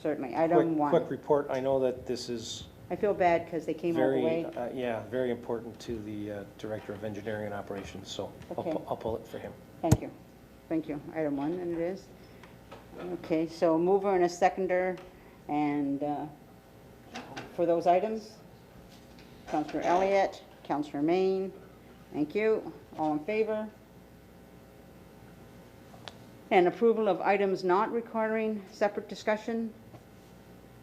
Certainly. Item 1. quick report. I know that this is I feel bad because they came all the way. very important to the Director of Engineering and Operations, so Okay. I'll pull it for him. Thank you. Thank you. Item 1, and it is. Okay, so mover and a seconder, and for those items, Councillor Elliott, Councillor Main, thank you. All in favor? And approval of items not requiring separate discussion,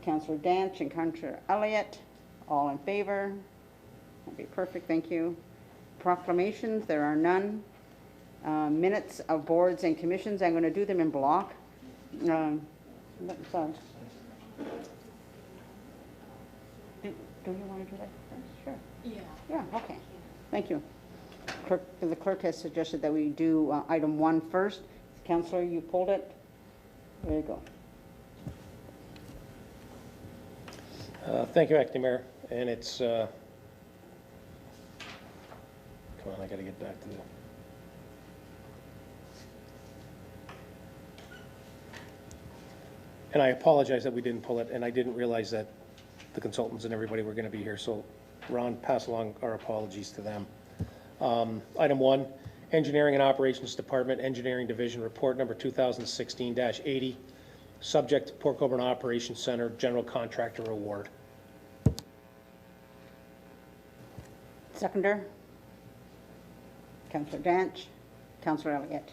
Councillor Danch and Councillor Elliott, all in favor? That'd be perfect, thank you. Proclamations, there are none. Minutes of boards and commissions, I'm going to do them in block. Sorry. Do you want to do that first? Sure. Yeah, okay. Thank you. The clerk has suggested that we do item 1 first. Councillor, you pulled it. There you go. Thank you, Acting Mayor. And it's, come on, I got to get back to the. And I apologize that we didn't pull it, and I didn't realize that the consultants and everybody were going to be here. So, Ron, pass along our apologies to them. Item 1, Engineering and Operations Department, Engineering Division Report number 2016-80, subject Port Colborne Operations Center General Contractor Award. Seconder, Councillor Danch, Councillor Elliott.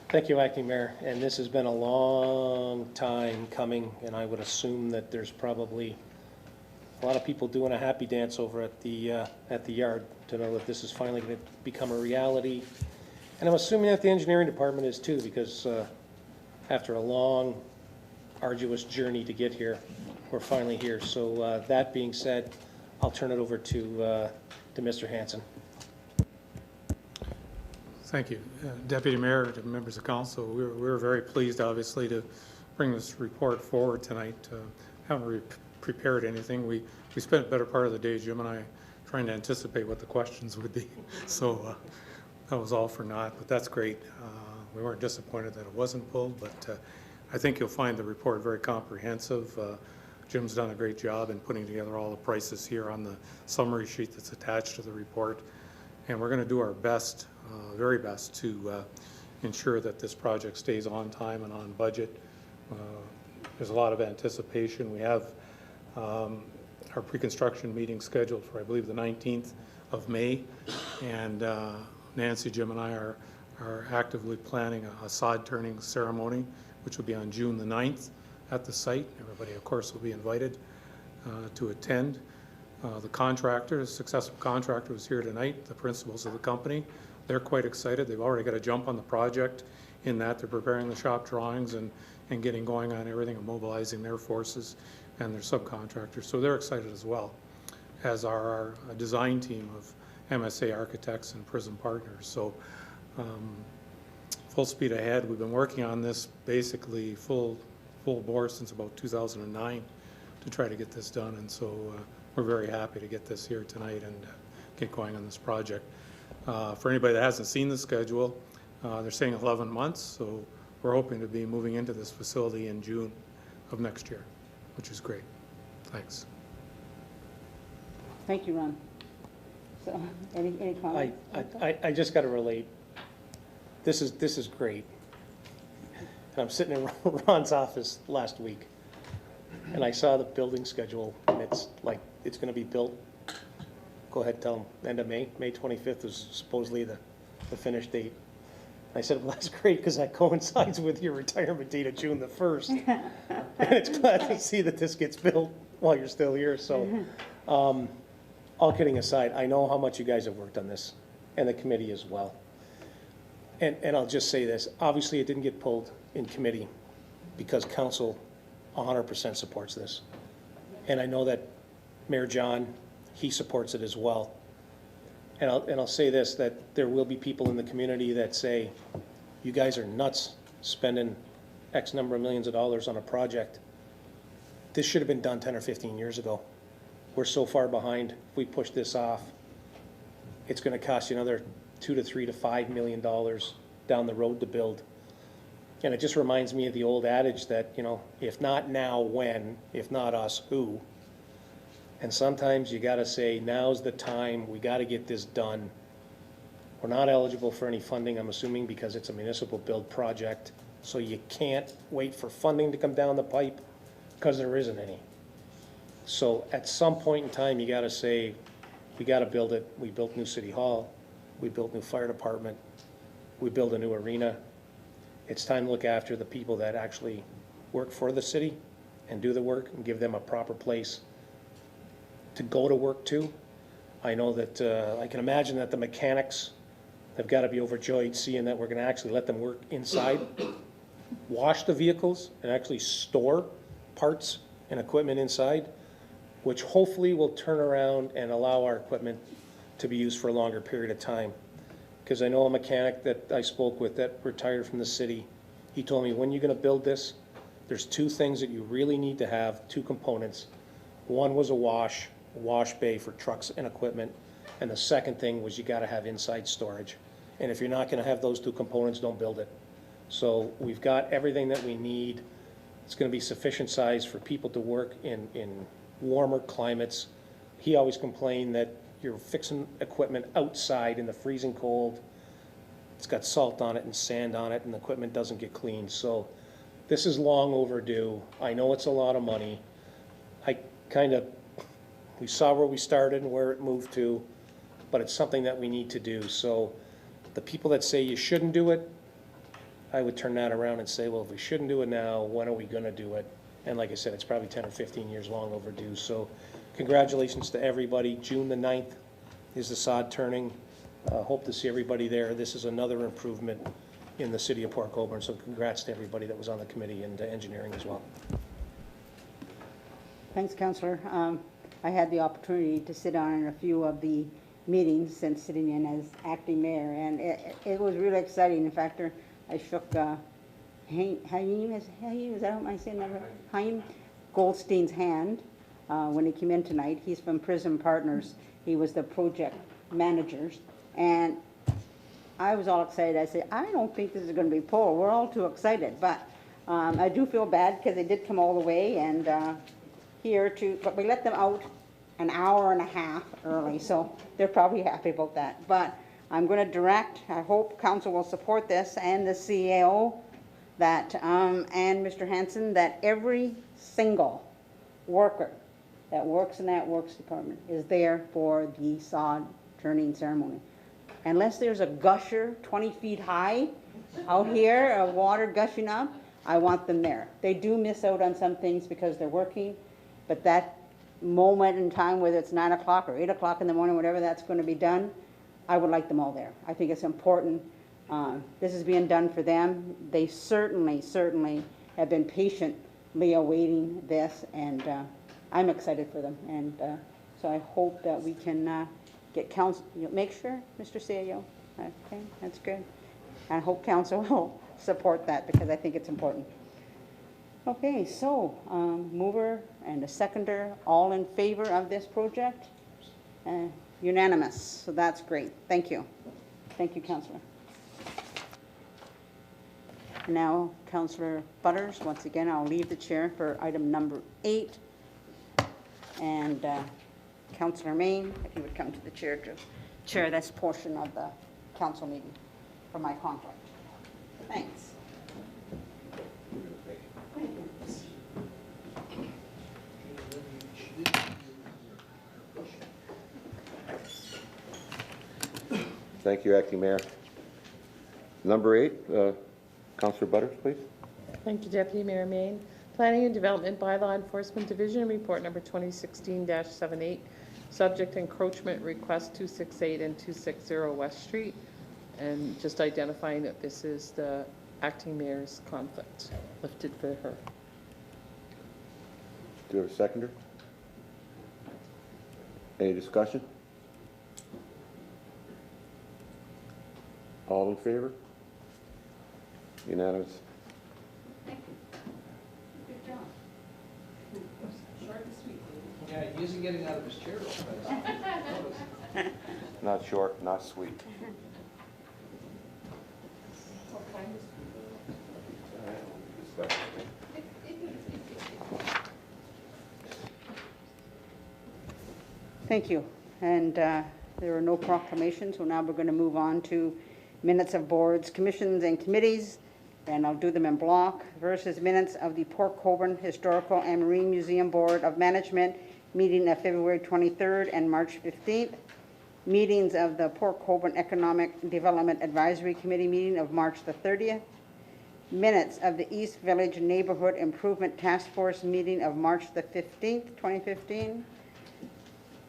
Thank you, Acting Mayor. And this has been a long time coming, and I would assume that there's probably a lot of people doing a happy dance over at the yard to know that this is finally going to become a reality. And I'm assuming that the engineering department is too, because after a long, arduous journey to get here, we're finally here. So that being said, I'll turn it over to Mr. Hanson. Thank you. Deputy Mayor, to members of council, we're very pleased, obviously, to bring this report forward tonight. Haven't prepared anything. We spent a better part of the day, Jim and I, trying to anticipate what the questions would be. So that was all for naught, but that's great. We weren't disappointed that it wasn't pulled, but I think you'll find the report very comprehensive. Jim's done a great job in putting together all the prices here on the summary sheet that's attached to the report. And we're going to do our best, very best, to ensure that this project stays on time and on budget. There's a lot of anticipation. We have our pre-construction meeting scheduled for, I believe, the 19th of May. And Nancy, Jim, and I are actively planning a sod turning ceremony, which will be on June the 9th at the site. Everybody, of course, will be invited to attend. The contractor, the successful contractor, was here tonight, the principals of the company. They're quite excited. They've already got a jump on the project in that they're preparing the shop drawings and getting going on everything and mobilizing their forces and their subcontractors. So they're excited as well, as are our design team of MSA Architects and Prism Partners. So full speed ahead. We've been working on this basically full bore since about 2009 to try to get this done, and so we're very happy to get this here tonight and get going on this project. For anybody that hasn't seen the schedule, they're saying 11 months, so we're hoping to be moving into this facility in June of next year, which is great. Thanks. Thank you, Ron. So, any comments? I just got to relate. This is great. And I'm sitting in Ron's office last week, and I saw the building schedule, and it's like, it's going to be built. Go ahead, tell them, end of May. May 25th is supposedly the finish date. I said, well, that's great, because that coincides with your retirement date of June the 1st. And it's glad to see that this gets built while you're still here. So, all kidding aside, I know how much you guys have worked on this, and the committee as well. And I'll just say this, obviously it didn't get pulled in committee because council 100% supports this. And I know that Mayor John, he supports it as well. And I'll say this, that there will be people in the community that say, you guys are nuts spending X number of millions of dollars on a project. This should have been done 10 or 15 years ago. We're so far behind. If we push this off, it's going to cost you another $2 to $3 to $5 million down the road to build. And it just reminds me of the old adage that, you know, if not now, when? If not us, who? And sometimes you got to say, now's the time, we got to get this done. We're not eligible for any funding, I'm assuming, because it's a municipal build project. So you can't wait for funding to come down the pipe because there isn't any. So at some point in time, you got to say, we got to build it. We built new city hall. We built new fire department. We built a new arena. It's time to look after the people that actually work for the city and do the work and give them a proper place to go to work to. I know that, I can imagine that the mechanics have got to be overjoyed seeing that we're going to actually let them work inside, wash the vehicles, and actually store parts and equipment inside, which hopefully will turn around and allow our equipment to be used for a longer period of time. Because I know a mechanic that I spoke with that retired from the city. He told me, when you're going to build this, there's two things that you really need to have, two components. One was a wash bay for trucks and equipment. And the second thing was you got to have inside storage. And if you're not going to have those two components, don't build it. So we've got everything that we need. It's going to be sufficient size for people to work in warmer climates. He always complained that you're fixing equipment outside in the freezing cold. It's got salt on it and sand on it, and the equipment doesn't get cleaned. So this is long overdue. I know it's a lot of money. We saw where we started and where it moved to, but it's something that we need to do. So the people that say you shouldn't do it, I would turn that around and say, well, if we shouldn't do it now, when are we going to do it? And like I said, it's probably 10 or 15 years long overdue. So congratulations to everybody. June the 9th is the sod turning. Hope to see everybody there. This is another improvement in the city of Port Colborne. So congrats to everybody that was on the committee and engineering as well. Thanks, Councillor. I had the opportunity to sit on in a few of the meetings since sitting in as acting mayor, and it was really exciting. In fact, I shook Haim, is that how I say that? Haim Goldstein's hand when he came in tonight. He's from Prism Partners. He was the project managers, and I was all excited. I said, I don't think this is gonna be full. We're all too excited, but, I do feel bad because they did come all the way and, here to, but we let them out an hour and a half early, so they're probably happy about that. But I'm gonna direct, I hope council will support this and the CAO, that, and Mr. Hanson, that every single worker that works in that works department is there for the sod turning ceremony. Unless there's a gusher 20 feet high out here, of water gushing up, I want them there. They do miss out on some things because they're working, but that moment in time, whether it's 9 o'clock or 8 o'clock in the morning, whatever that's going to be done, I would like them all there. I think it's important. This is being done for them. They certainly have been patiently awaiting this, and I'm excited for them. And so I hope that we can get council, make sure, Mr. CAO. Okay, that's good. I hope council will support that because I think it's important. Okay, so mover and a seconder, all in favor of this project? Unanimous, so that's great. Thank you. Thank you, Councillor. Now, Councillor Butters, once again, I'll leave the chair for item number 8. And Councillor Main, if you would come to the chair to chair this portion of the council meeting for my conflict. Thanks. Thank you, Acting Mayor. Number 8, Councillor Butters, please. Thank you, Deputy Mayor Main. Planning and Development Bylaw Enforcement Division, report number 2016-78, subject encroachment request 268 and 260 West Street, and just identifying that this is the acting mayor's conflict lifted for her. Do you have a seconder? Any discussion? All in favor? Unanimous. Good job. Short and sweet. Yeah, he isn't getting out of his chair. Not short, not sweet. Thank you. And there are no proclamations, so now we're going to move on to minutes of boards, commissions, and committees, and I'll do them in block, versus minutes of the Port Colborne Historical and Marine Museum Board of Management meeting of February 23rd and March 15th, meetings of the Port Colborne Economic Development Advisory Committee meeting of March the 30th, minutes of the East Village Neighborhood Improvement Task Force meeting of March the 15th, 2015,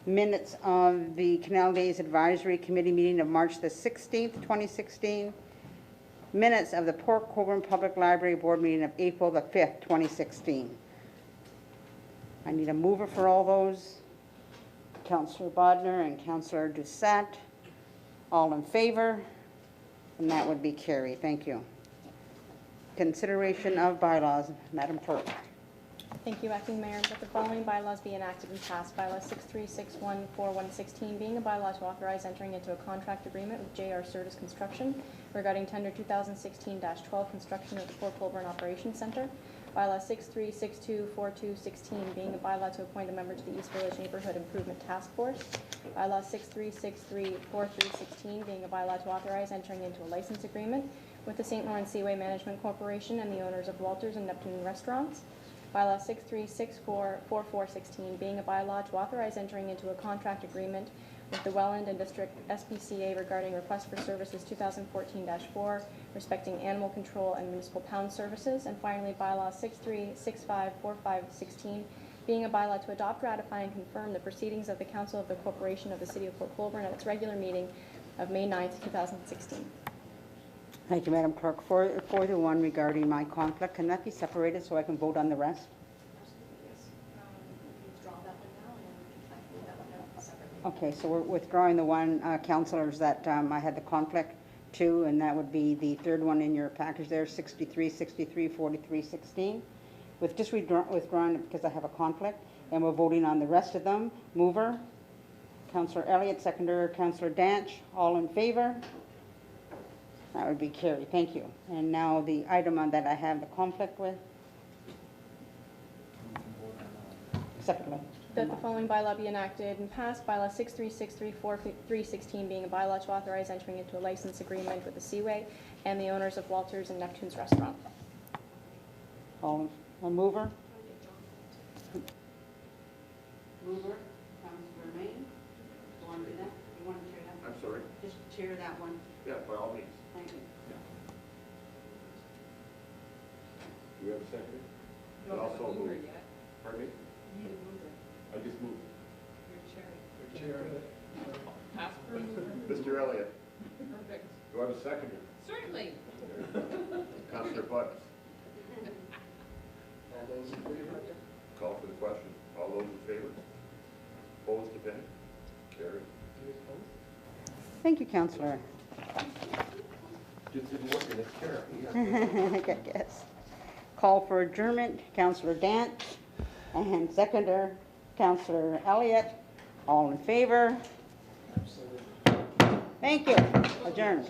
minutes of the Canal Days Advisory Committee meeting of March the 16th, 2016, minutes of the Port Colborne Public Library Board meeting of April the 5th, 2016. I need a mover for all those. Councillor Bodnar and Councillor Doucette, all in favor, and that would be carried. Thank you. Consideration of bylaws, Madam Clerk. Thank you, Acting Mayor. That the following bylaws be enacted and passed. Bylaw 63614116 being a bylaw to authorize entering into a contract agreement with J.R. Certis Construction regarding tender 2016-12 construction of the Port Colborne Operations Center. Bylaw 63624216 being a bylaw to appoint a member to the East Village Neighborhood Improvement Task Force. Bylaw 63634316 being a bylaw to authorize entering into a license agreement with the St. Lawrence Seaway Management Corporation and the owners of Walters and Neptune Restaurants. Bylaw 63644416 being a bylaw to authorize entering into a contract agreement with the Welland and District SPCA regarding request for services 2014-4 respecting animal control and municipal pound services. And finally, bylaw 63654516 being a bylaw to adopt, ratify, and confirm the proceedings of the Council of the Corporation of the City of Port Colborne at its regular meeting of May 9th, 2016. Thank you, Madam Clerk. For the one regarding my conflict, can that be separated so I can vote on the rest? Okay, so we're withdrawing the one, councillors that I had the conflict to, and that would be the third one in your package there, 63, 63, 43, 16. With just withdrawing it because I have a conflict, and we're voting on the rest of them. Mover, Councillor Elliott, seconder, Councillor Danch, all in favor? That would be carried, thank you. And now the item on that I have the conflict with. Second one. That the following bylaw be enacted and passed, bylaw 63634-316 being a bylaw to authorize entering into a license agreement with the Seaway and the owners of Walters and Neptune's Restaurant. All, a mover? Mover, Councilor Maine. You want to do that? You want to chair that? I'm sorry? Just chair that one. Yeah, by all means. Thank you. Do we have a second? You don't have a Also mover moved. yet. Pardon me? You need a mover. I just moved. You're chair. Ask for a mover. Mr. Elliott, Perfect. do I have a seconder? Certainly. Councilor Butts, All those in favor? call for the question. All those in favor? Opposed, if any? Carried. Thank you, Councilor. Just didn't work in his chair. I guess. Call for adjournment, Councilor Dant, and seconder, Councilor Elliott. All in favor? Thank you. Adjourned.